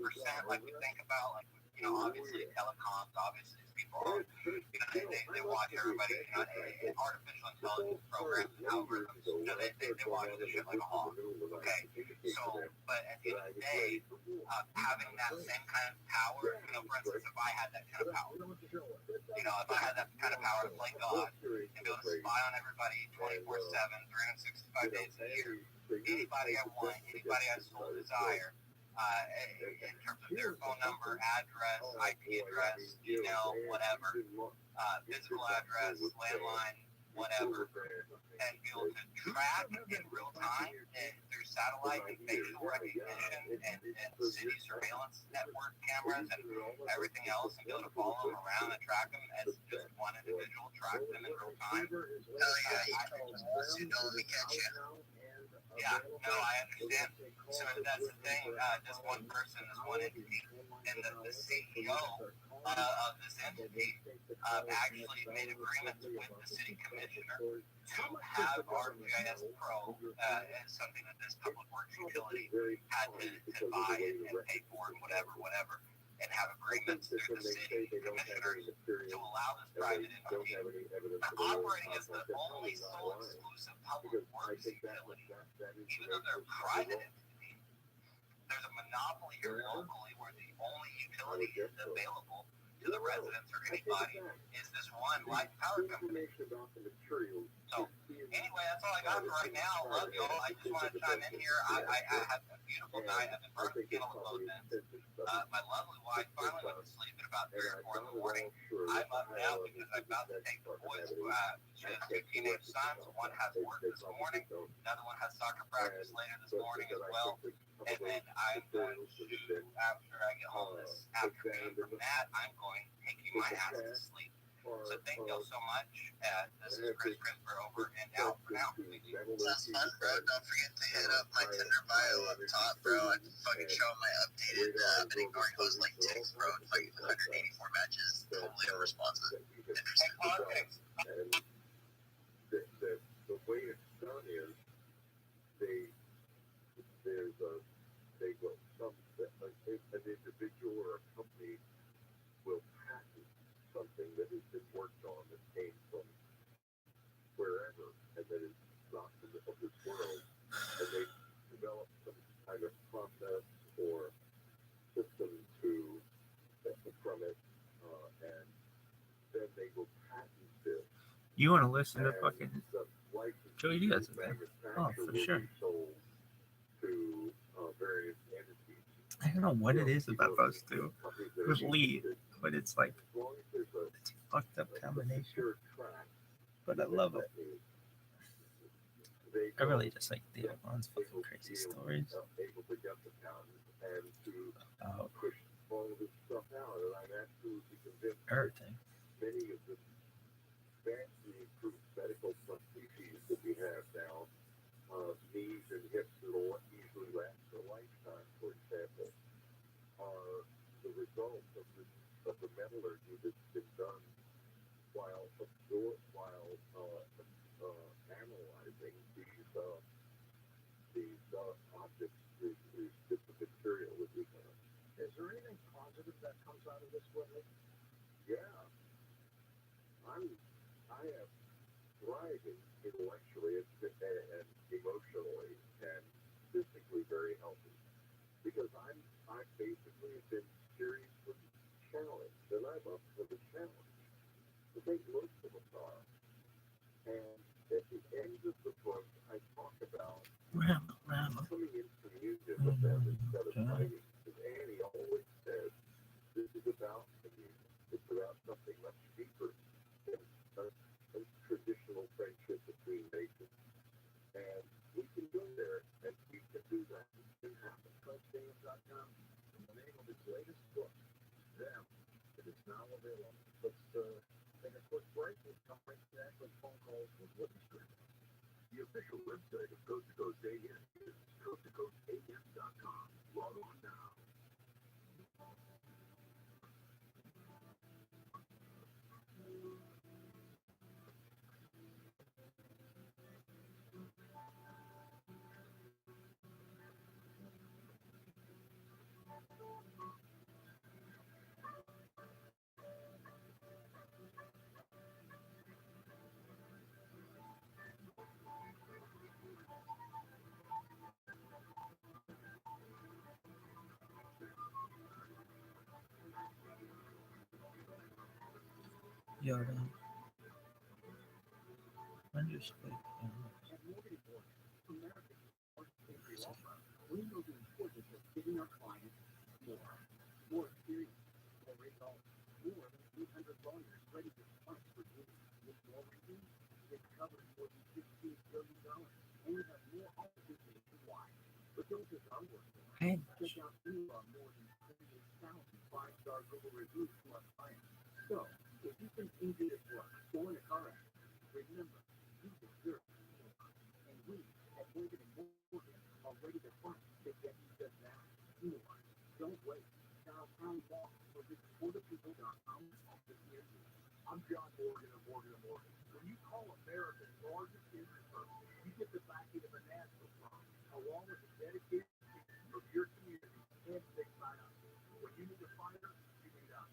like we think about, obviously telecoms, obviously these people are, they watch everybody, artificial intelligence programs and algorithms, they watch this shit like a hawk, okay? So, but at the end of the day, having that same kind of power, for instance, if I had that kind of power, if I had that kind of power to play God and be able to spy on everybody 24/7, 365 days a year, anybody I want, anybody I so desire, in terms of their phone number, address, IP address, email, whatever, physical address, landline, whatever, and be able to track in real time and through satellite and facial recognition and city surveillance network cameras and everything else, and be able to follow them around and track them as just one individual, track them in real time. Hell yeah, you don't let me catch you. Yeah, no, I understand. So that's the thing. This one person, this one entity, and the CEO of this entity actually made agreements with the city commissioner to have ArcGIS Pro as something that this public works utility had to buy and pay for and whatever, and have agreements through the city commissioners to allow this private entity operating as the only sole exclusive public works utility. Even though they're a private entity, there's a monopoly here locally where the only utility is available to the residents or anybody is this one light power company. So anyway, that's all I got for right now. Love y'all. I just want to chime in here. I had a beautiful night. I've been burning the candle with both ends. My lovely wife finally went to sleep at about 3 or 4 in the morning. I'm up now because I'm about to take the boys. She has 2 teenage sons. One has work this morning. Another one has soccer practice later this morning as well. And then I'm going to, after I get home this afternoon from that, I'm going taking my ass to sleep. So thank y'all so much. This is Chris CRISPR over and out for now. Sounds fun, bro. Don't forget to hit up my Tinder bio up top, bro. I can fucking show my updated, I've been ignoring hoes like ticks, bro. Fucking 184 matches, totally unresponsive. Interesting. And the way it's done is an individual or a company will patent something You want to listen to fucking Joey Diaz again? Oh, for sure. I don't know what it is about those two with Lee, but it's like it's a fucked up combination. But I love it. I really just like Theo Vaughn's fucking crazy stories about everything. Many of the vastly improved medical prostheses that we have now, knees and hips that will easily last a lifetime, for example, are the result of the metallurgy that's been done while analyzing these objects, these bits of material that we have. Is there anything positive that comes out of this, Whitley? Yeah. I am thriving intellectually and emotionally and physically very healthy because I basically have been seriously challenged and I'm up for the challenge. I think most of us are. And at the end of the book, I talk about coming into music with them instead of fighting. Because Annie always said, this is about communion. It's about something much deeper than a traditional friendship between nations. And we can go there and we can do that. It can happen. CoachDave.com and the name of his latest book, Them. It is now available. Let's take a quick break. We'll come right back with phone calls with ROTHSCHILD. The official website of Coast to Coast AM is coasttocoastam.com. Log on now. Yoda. Understood. We know the importance of giving our clients more experience, more results, more than 800 lawyers ready to fight for you. With more reviews, it's covered more than $16 billion, and we have more offices nationwide. But don't just our work. Check out any of our more than 38,000 five-star Google reviews from our clients. So, if you've been injured at work or in a car accident, remember, you deserve more. And we at Morgan & Morgan are ready to fight to get you just that. More. Don't wait. Dial pound walk or visit photooftheday.com office near you. I'm John Morgan of Morgan & Morgan. When you call America's largest injury firm, you get the backing of a national firm, along with the dedicated team of your community and big sign-up. When you need a fighter, you need us.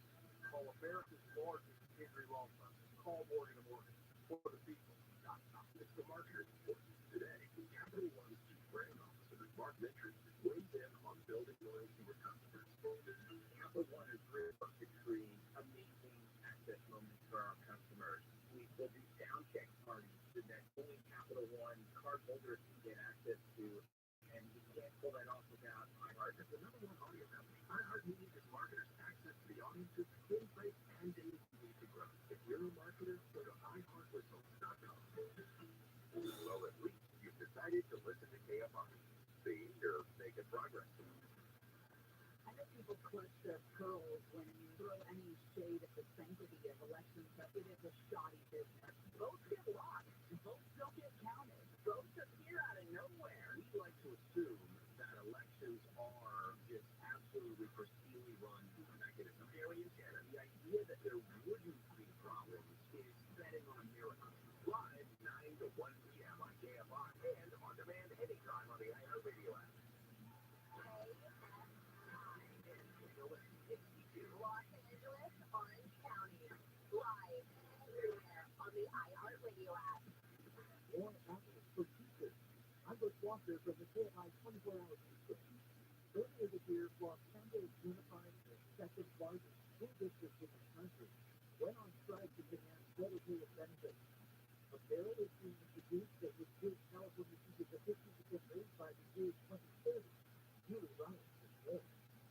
Call America's largest injury law firm. Call Morgan & Morgan. For the people.com. It's the marketers today. Capital One's chief brand officer, Mark Mitchell, weighs in on building loyalty with customers. Capital One has really worked to create amazing access moments for our customers. We will do sound check parties that only Capital One cardholders can get access to, and you can't pull that off without iHeart. It's the number one audio company. iHeart Media gives marketers access to the audiences in place and daily TV to grow. If you're a marketer, go to iHeartResults.com. Well, at least you've decided to listen to KFI. See, you're making progress. I know people clutch their pearls when you throw any shade at the sanctity of elections, but it is a shoddy business. Votes get lost. Votes don't get counted. Votes appear out of nowhere. We like to assume that elections are just absolutely pristinely run mechanism. Alien Canada, the idea that there wouldn't be problems is betting on a miracle. Live 9 to 1 p.m. on KFI and on demand anytime on the iHeartRadio app. Los Angeles, Orange County. Live everywhere on the iHeartRadio app. More apples for pieces. I'm Butch Walker from the KFI 24-hour subscription. Earlier this year, Los Angeles Unified the second largest school district in the country went on strike to demand better pay benefits. A bill is being introduced that would give California teachers a 50% raise by the year 2030. Julie Ryan is there.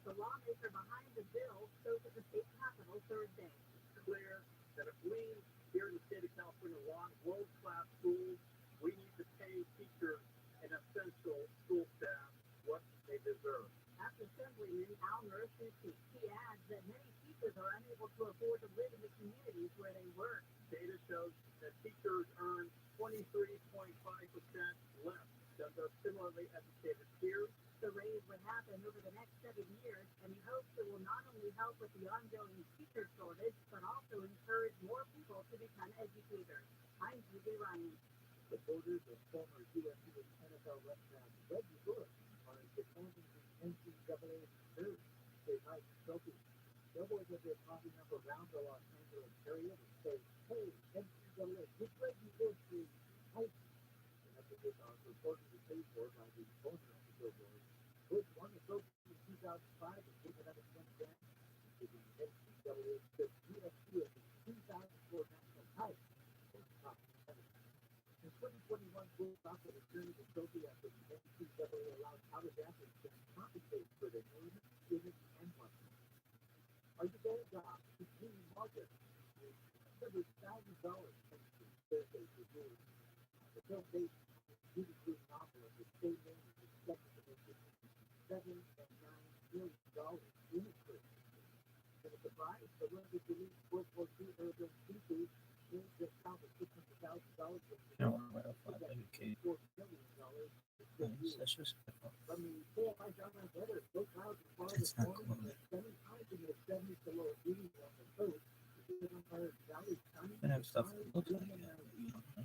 The lawmaker behind the bill spoke at the state capitol Thursday. Clear that if we here in the state of California want world-class schools, we need to pay teachers and essential school staff what they deserve. After Assemblyman Al Murphy, he adds that many teachers are unable to afford to live in the communities where they work. Data shows that teachers earn 23.5% less than their similarly educated peers. The raise would happen over the next 7 years, and he hopes it will not only help with the ongoing teacher shortage, but also encourage more people to become educators. I'm Julie Ryan. Supporters of former USC and NFL left-back Reggie Bush are disappointed in NCAA third. They might selfie. Cowboys have been popping up around the Los Angeles area to say, hey, NCAA, this Reggie Bush is hype. And that's a good reportedly paid for by the owner of the Cowboys. Bush won the trophy in 2005 and gave another 10 grand to the NCAA because USC is the 2004 national title for the top 7. In 2021, Bush offered a journey to trophy after the NCAA allowed college athletes to compensate for their name, image, and money. Are you going to job? Continue market. $100,000 thanks to Thursday's review. The film-based TV novel of the same name is expected to make $7 and $9 million in its first season. And a surprise, the Olympic Elite World War II urban seafood is just south of $600,000 No, $4 million. That's just from the KFI John weather, low clouds and fog this morning, sunny highs in the 70s to low 80s on the coast. The Empire Valley sunny. I have stuff that looks like Right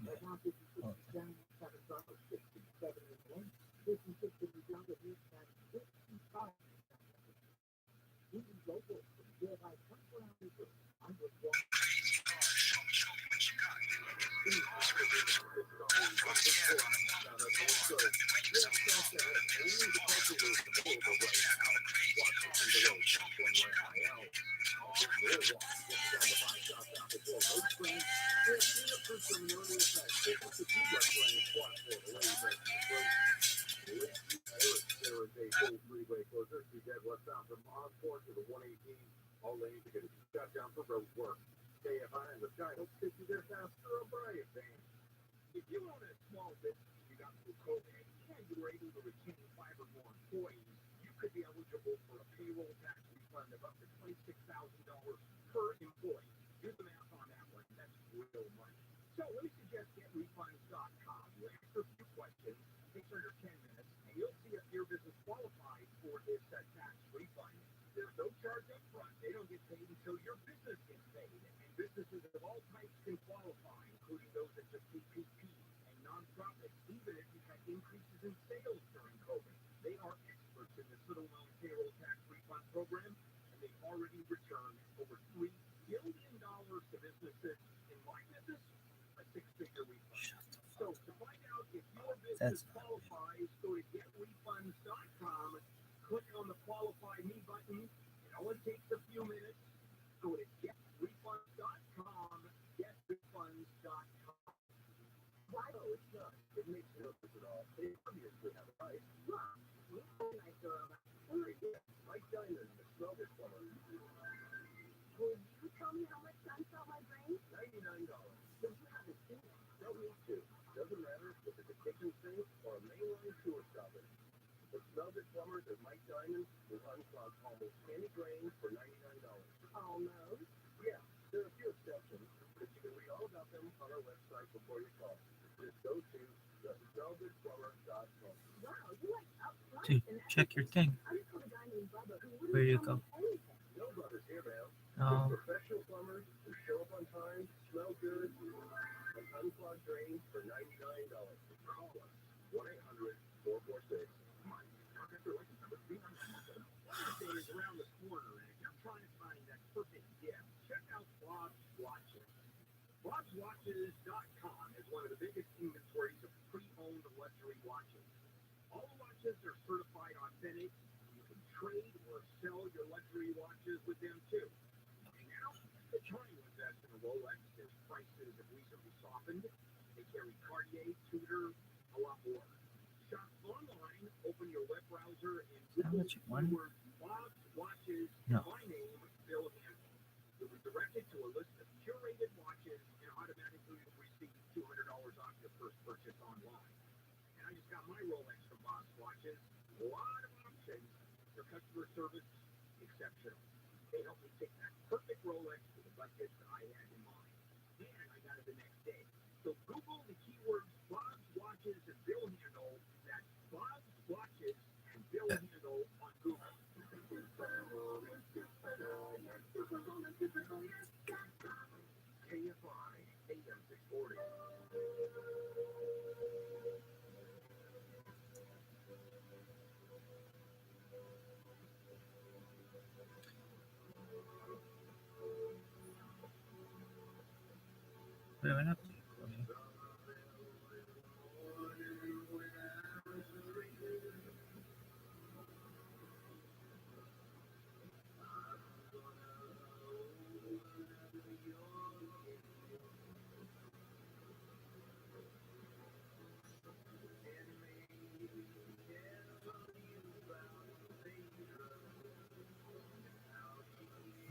that. now, 56 down, catastrophic 67 in the wind, 56 in the down to east, and 55 in the down to east. Even local from KFI 24 hours ago, I'm with Walker. Crazy car. Show me what you got. It's really fuck yeah, gonna move. Come on, I've been waiting so long. I've been so long. I'm gonna keep on the check on a crazy car. Show me what you got. There is a full freeway closure to dead westbound from Osborne to the 118. All lanes are going to be shut down for road work. KFI and the Sky hopes to get you there faster on Brian Van. If you own a small business and you got through COVID and you were able to retain 5 or more employees, you could be eligible for a payroll tax refund of up to $26,000 per employee. Do the math on that one. That's real money. So let me suggest getrefunds.com. You answer a few questions, takes under 10 minutes, and you'll see if your business qualifies for this tax refund. There's no charge up front. They don't get paid until your business gets paid. And businesses of all types can qualify, including those that just PPP and nonprofits, even if you've had increases in sales during COVID. They are experts in this little-known payroll tax refund program, and they've already returned over $3 billion to businesses. In my business, a 6-figure refund. So to find out if your business qualifies, go to getrefunds.com, click on the Qualify Me button. It only takes a few minutes. Go to getrefunds.com, getrefunds.com. Why do it does? It makes no sense at all. They obviously have a price. Look, I very good. Mike Diamond, the Smelter Plumber. Will you tell me how much time sell my brain? $99. But you haven't seen it. Don't need to. Doesn't matter if it's a kitchen sink or a mainline sewer stopper. The Smelter Plumbers at Mike Diamond will unclog almost any drain for $99. Almost? Yeah, there are a few exceptions, but you can read all about them on our website before you call. Just go to thesmelterplumber.com. Wow, you like upfront. Dude, check your thing. I just told a guy named Bubba who wouldn't Where you tell go? me anything. No Bubba's here, man. No. Professional plumbers who show up on time, smell good, and unclog drains for $99. Call us 1-800-446. Wednesday is around the corner, and if you're trying to find that perfect gift, check out Bob's Watches. Bob'sWatches.com is one of the biggest inventories of pre-owned luxury watches. All the watches are certified authentic. You can trade or sell your luxury watches with them too. And now, the time to invest in a Rolex, as prices have recently softened. They carry Cartier, Tudor, a lot more. Shop online, open your web browser, and Google keyword Bob's Watches, No. my name, Bill Handel. You'll be directed to a list of curated watches and automatically receive $200 off your first purchase online. And I just got my Rolex from Bob's Watches. A lot of options. Their customer service, exceptional. They helped me pick that perfect Rolex for the budget that I had in mind. And I got it the next day. So Google the keywords Bob's Watches and Bill Handel. That's Bob's Watches and Bill Handel on Google. KFI AM 640. What have I up to? Chloe?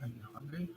Are you hungry?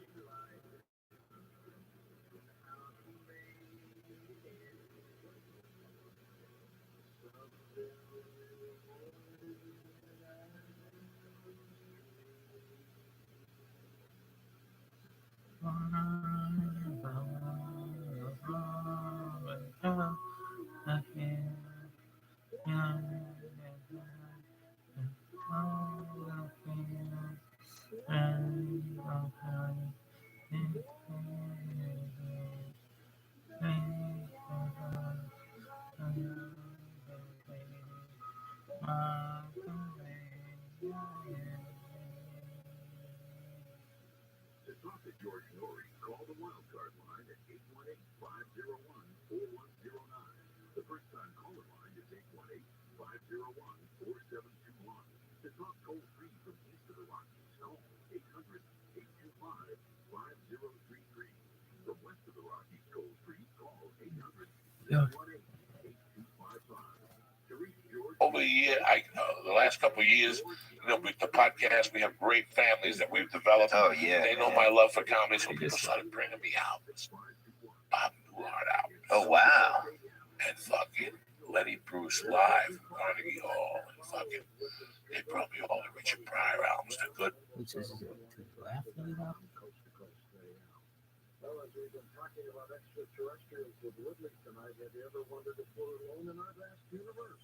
To talk to George Norrie, call the wildcard line at 818-501-4109. The first-time caller line is 818-501-4721. To talk toll-free from east of the Rockies, call 800-825-5033. From west of the Rockies, toll-free, call 800-618-8255. To reach George Over the year, the last couple of years, with the podcast, we have great families that we've developed. Oh, yeah. They know my love for comedy, so people started bringing me out. Bob Newhart out. Oh, wow. And fucking Lenny Bruce live, Carnegie Hall, and fucking, they brought me all the Richard Pryor albums. They're good. Which is it? To laugh really loud? Well, as we've been talking about extraterrestrials with Woodley tonight, have you ever wondered if we're alone in our vast universe?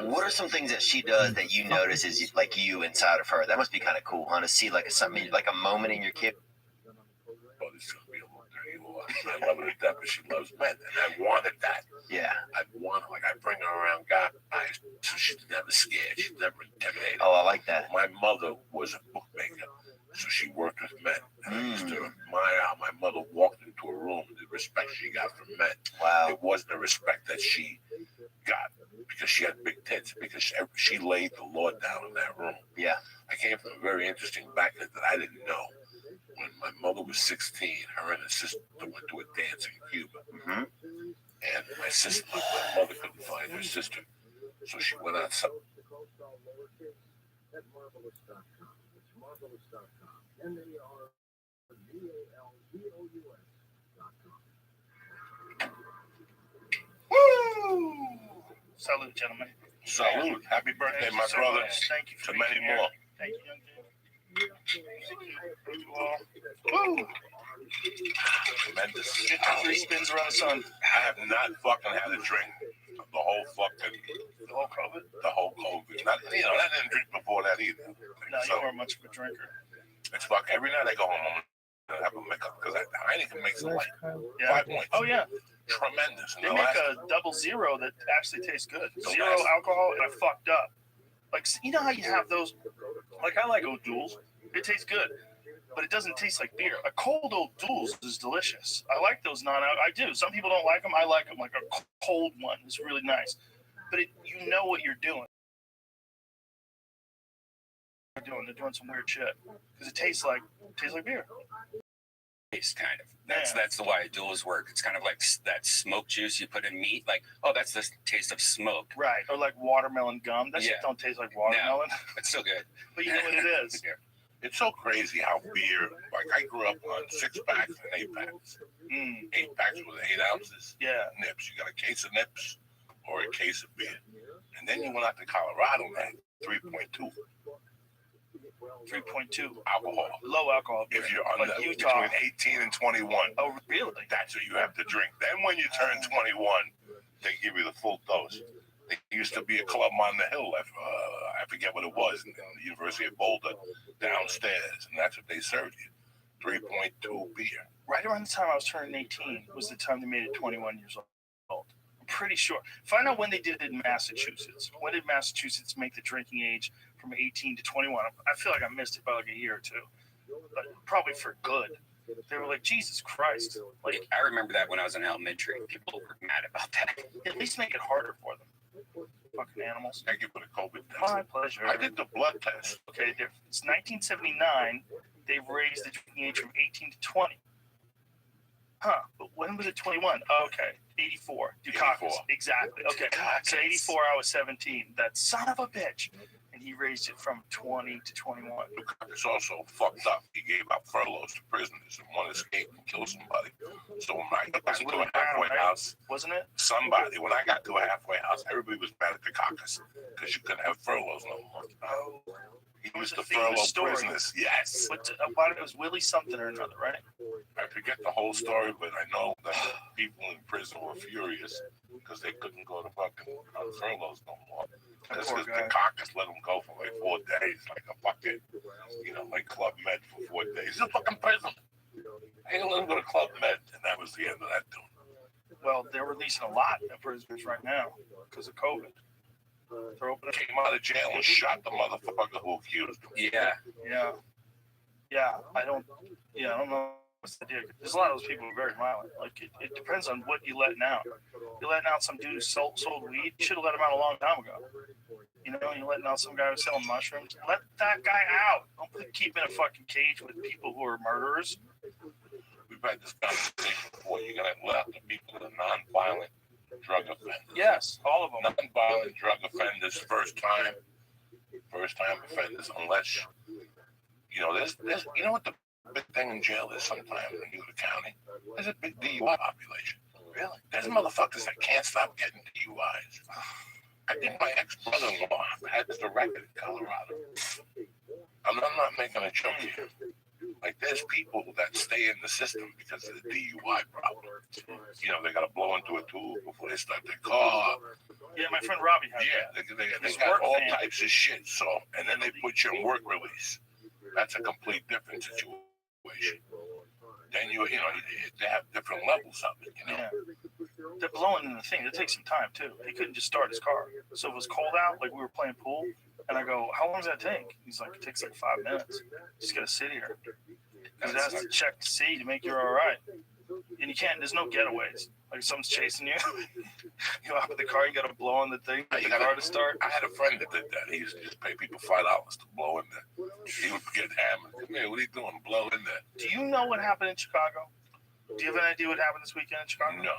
What are some things that she does that you notice is like you inside of her? That must be kind of cool, huh? To see like something, like a moment in your kid. Oh, this is going to be a little dirty. I love her to death, but she loves men, and I wanted that. Yeah. I bring her around guys, so she's never scared. She's never intimidated. Oh, I like that. My mother was a bookmaker, so she worked with men. And I used to admire how my mother walked into a room, the respect she got from men. Wow. It wasn't the respect that she got because she had big tits, because she laid the law down in that room. Yeah. I came from a very interesting background that I didn't know. When my mother was 16, her and her sister went to a dance in Cuba. Mm-hmm. And my mother couldn't find her sister. So she went outside. At marvelous.com. It's marvelous.com. MARVELOUS.com. Woo! Salute, gentlemen. Salute. Happy birthday, my brother. Thank you for To many being here. more. Thank you, young man. Thank you all. Woo! Tremendous. Get the 3 spins around the sun. I have not fucking had a drink the whole fucking The whole COVID? the whole COVID. Not, I didn't drink before that either. No, So you weren't much of a drinker. it's fuck. Every night I go home, I have a makeup because Heineken makes it like Yeah. 5 points. Oh, yeah. Tremendous. They make a 0.0 that actually tastes good. 0 alcohol, and I fucked up. Like, you know how you have those? Like, I like O'Doul's. It tastes good, but it doesn't taste like beer. A cold O'Doul's is delicious. I like those I do. Some people don't like them. I like them. Like a cold one is really nice. But you know what you're doing. They're doing some weird shit because it tastes like beer. taste, kind of. That's the way duels work. It's kind of like that smoke juice you put in meat. Like, oh, that's the taste of smoke. Right. Or like watermelon gum. That shit don't taste like watermelon. No, it's still good. But you know what it is. Yeah. It's so crazy how beer, like I grew up on 6-packs and 8-packs. 8-packs with 8 ounces. Yeah. Nips. You got a case of nips or a case of beer. And then you went out to Colorado, man, 3.2. 3.2 alcohol. Low alcohol. If you're under like Utah. between 18 and 21. Oh, really? That's what you have to drink. Then when you turn 21, they give you the full dose. There used to be a club on the hill. I forget what it was, in the University of Boulder, downstairs, and that's what they served you. 3.2 beer. Right around the time I was turning 18 was the time they made it 21 years old. I'm pretty sure. Find out when they did it in Massachusetts. When did Massachusetts make the drinking age from 18 to 21? I feel like I missed it by like a year or two, but probably for good. They were like, Jesus Christ. Like, I remember that when I was in elementary. People were mad about that. At least make it harder for them. Fucking animals. Thank you for the COVID test. My pleasure. I did the blood test. Okay, it's 1979. They've raised the drinking age from 18 to 20. Huh, but when was it 21? Oh, okay, 84. Dukakis. Exactly. Okay, so 84, I was 17. That son of a bitch. And he raised it from 20 to 21. Dukakis also fucked up. He gave out furloughs to prisoners and one escaped and killed somebody. So when I got to a halfway house, wasn't it? When I got to a halfway house, everybody was mad at Dukakis because you couldn't have furloughs no more. Oh. He was the furlough prisoners. Yes. But about it was Willie something or another, right? I forget the whole story, but I know that people in prison were furious because they couldn't go to fucking furloughs no more. Because Dukakis let them go for like 4 days, like a fucking, like Club Med for 4 days. He's a fucking prison. I ain't let him go to Club Med, and that was the end of that dude. Well, they're releasing a lot of prisoners right now because of COVID. Came out of jail and shot the motherfucker who accused him. Yeah. I don't know what's the deal. There's a lot of those people who are very violent. Like it depends on what you're letting out. You're letting out some dude who sold weed. You should have let him out a long time ago. You're letting out some guy who's selling mushrooms. Let that guy out. Don't keep in a fucking cage with people who are murderers. We've had this conversation before. You're gonna let out the people that are non-violent drug offenders. Yes, all of them. Non-violent drug offenders, first time offenders, unless there's you know what the big thing in jail is sometimes in Utah County? There's a big DUI population. Really? There's motherfuckers that can't stop getting DUIs. I think my ex-brother-in-law had this record in Colorado. I'm not making a joke here. Like, there's people that stay in the system because of the DUI problem. They got to blow into a tube before they start their car. Yeah, my friend Rabbi has they got all types of shit. So, and then they put you in work release. That's a complete different situation. Then they have different levels of it. Yeah. They're blowing in the thing. It takes some time too. He couldn't just start his car. So it was cold out, like we were playing pool. And I go, how long does that take? He's like, it takes like 5 minutes. Just gotta sit here. Because it has to check to see to make you're all right. And you can't. There's no getaways. Like if someone's chasing you, you hop in the car. You gotta blow on the thing. The car to start. I had a friend that did that. He used to just pay people $5 to blow in there. He would get hammered. Man, what are you doing? Blow in there. Do you know what happened in Chicago? Do you have an idea what happened this weekend in Chicago? No.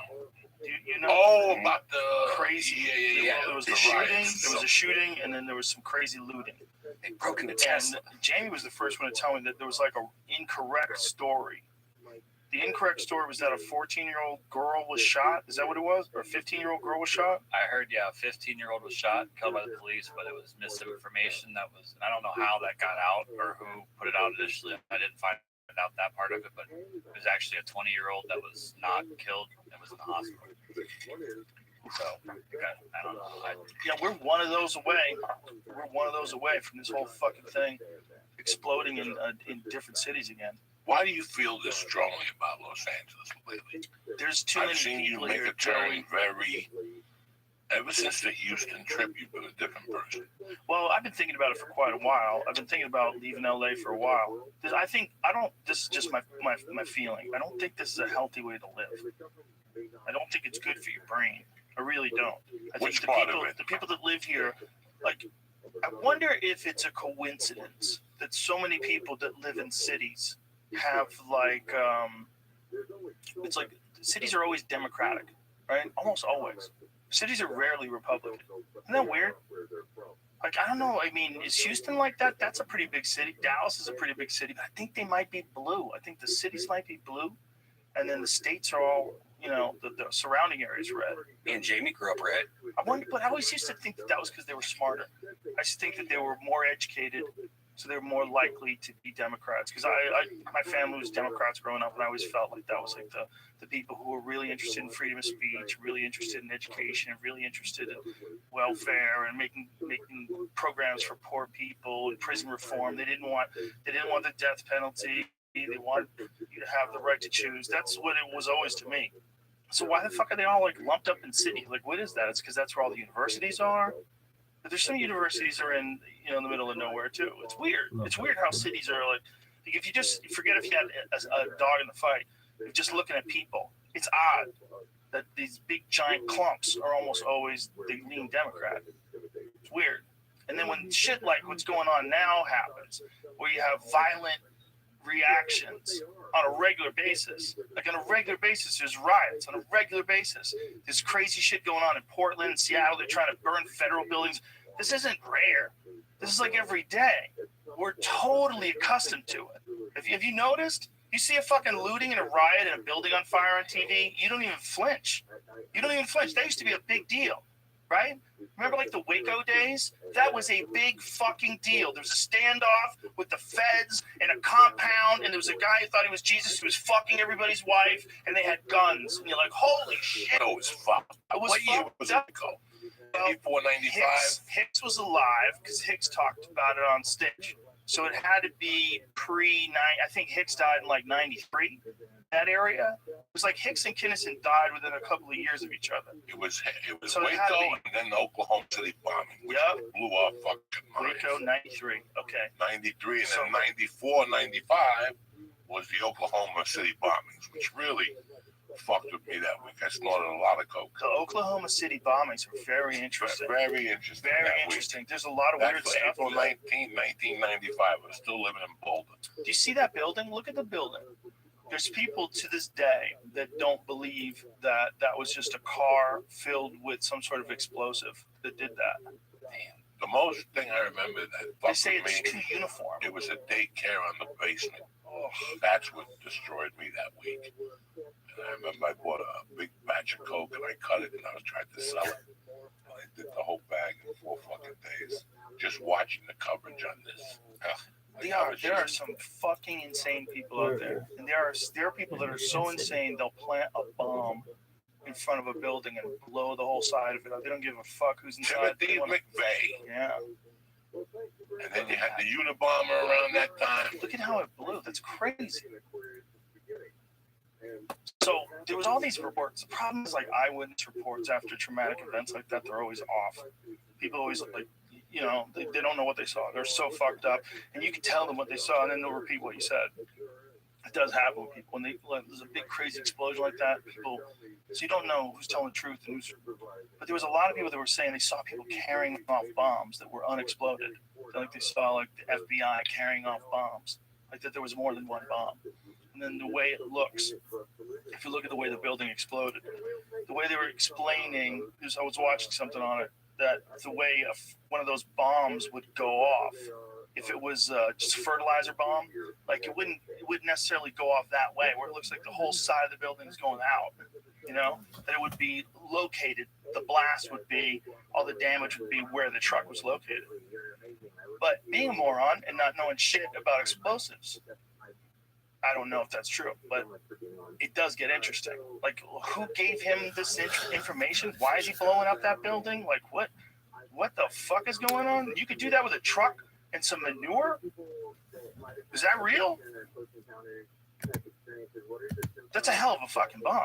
You know? Oh, about the crazy. Yeah. There was a shooting. There was a shooting, and then there was some crazy looting. They broke into Tesla. And Jamie was the first one to tell me that there was like an incorrect story. The incorrect story was that a 14-year-old girl was shot. Is that what it was? Or a 15-year-old girl was shot? I heard, a 15-year-old was shot, killed by the police, but it was misinformation. And I don't know how that got out or who put it out initially. I didn't find out that part of it, but it was actually a 20-year-old that was not killed and was in the hospital. So, I don't know. We're one of those away. We're one of those away from this whole fucking thing exploding in different cities again. Why do you feel this strongly about Los Angeles lately? There's too many people here. I've seen you make a turn ever since the Houston trip, you've been a different person. Well, I've been thinking about it for quite a while. I've been thinking about leaving LA for a while. This is just my feeling. I don't think this is a healthy way to live. I don't think it's good for your brain. I really don't. I think the people that live here, like, I wonder if it's a coincidence that so many people that live in cities have like it's like cities are always Democratic, right? Almost always. Cities are rarely Republican. Isn't that weird? Like, I don't know. I mean, is Houston like that? That's a pretty big city. Dallas is a pretty big city, but I think they might be blue. I think the cities might be blue, and then the states are all, you know, the surrounding areas red. Me and Jamie grew up red. I wonder, but I always used to think that was because they were smarter. I just think that they were more educated, so they're more likely to be Democrats. Because my family was Democrats growing up, and I always felt like that was like the people who were really interested in freedom of speech, really interested in education, really interested in welfare and making programs for poor people and prison reform. They didn't want the death penalty. They wanted you to have the right to choose. That's what it was always to me. So why the fuck are they all like lumped up in city? Like, what is that? It's because that's where all the universities are. But there's some universities that are in, you know, in the middle of nowhere too. It's weird. It's weird how cities are like if you just forget if you had a dog in the fight, you're just looking at people. It's odd that these big giant clumps are almost always they lean Democrat. It's weird. And then when shit like what's going on now happens, where you have violent reactions on a regular basis. Like on a regular basis, there's riots on a regular basis. There's crazy shit going on in Portland, Seattle. They're trying to burn federal buildings. This isn't rare. This is like every day. We're totally accustomed to it. Have you noticed? You see a fucking looting and a riot and a building on fire on TV, you don't even flinch. You don't even flinch. That used to be a big deal, right? Remember like the Waco days? That was a big fucking deal. There was a standoff with the feds in a compound, and there was a guy who thought he was Jesus who was fucking everybody's wife, and they had guns. And you're like, holy shit. It was fucked. What year was it? 94, 95. Hicks was alive because Hicks talked about it on stage. So it had to be I think Hicks died in like 93, that area. It was like Hicks and Kinnison died within a couple of years of each other. It was So it Waco had to be. and then the Oklahoma City bombing, which Yep. blew off fucking minds. Waco, 93. Okay. 93 and So- then 94, 95 was the Oklahoma City bombings, which really fucked with me that week. I snorted a lot of coke. The Oklahoma City bombings are very interesting. Very interesting. Very that interesting. There's a lot of Week. weird That's stuff. April 19, 1995. I was still living in Boulder. Do you see that building? Look at the building. There's people to this day that don't believe that that was just a car filled with some sort of explosive that did that. The most thing I remember that They fucked say with it's me, too uniform. it was a daycare on the basement. Oh, That's what destroyed me that week. And I remember I bought a big batch of coke and I cut it and I was trying to sell it. And I did the whole bag in 4 fucking days. Just watching the coverage on this. there are some fucking insane people out there, and there are people that are so insane they'll plant a bomb in front of a building and blow the whole side of it up. They don't give a fuck who's inside. Timothy McVeigh. Yeah. And then you had the Unabomber around that time. Look at how it blew. That's crazy. So there was all these reports. The problem is like eyewitness reports after traumatic events like that, they're always off. People always like, you know, they don't know what they saw. They're so fucked up. And you can tell them what they saw and then they'll repeat what you said. It does happen with people. When there's a big crazy explosion like that, people, so you don't know who's telling the truth and who's, but there was a lot of people that were saying they saw people carrying off bombs that were unexploded. Like they saw like the FBI carrying off bombs, like that there was more than one bomb. And then the way it looks, if you look at the way the building exploded, the way they were explaining, I was watching something on it, that the way one of those bombs would go off, if it was just a fertilizer bomb, like it wouldn't necessarily go off that way, where it looks like the whole side of the building is going out, you know, that it would be located, the blast would be, all the damage would be where the truck was located. But being a moron and not knowing shit about explosives, I don't know if that's true, but it does get interesting. Like, who gave him this information? Why is he blowing up that building? Like, what the fuck is going on? You could do that with a truck and some manure? Is that real? That's a hell of a fucking bomb.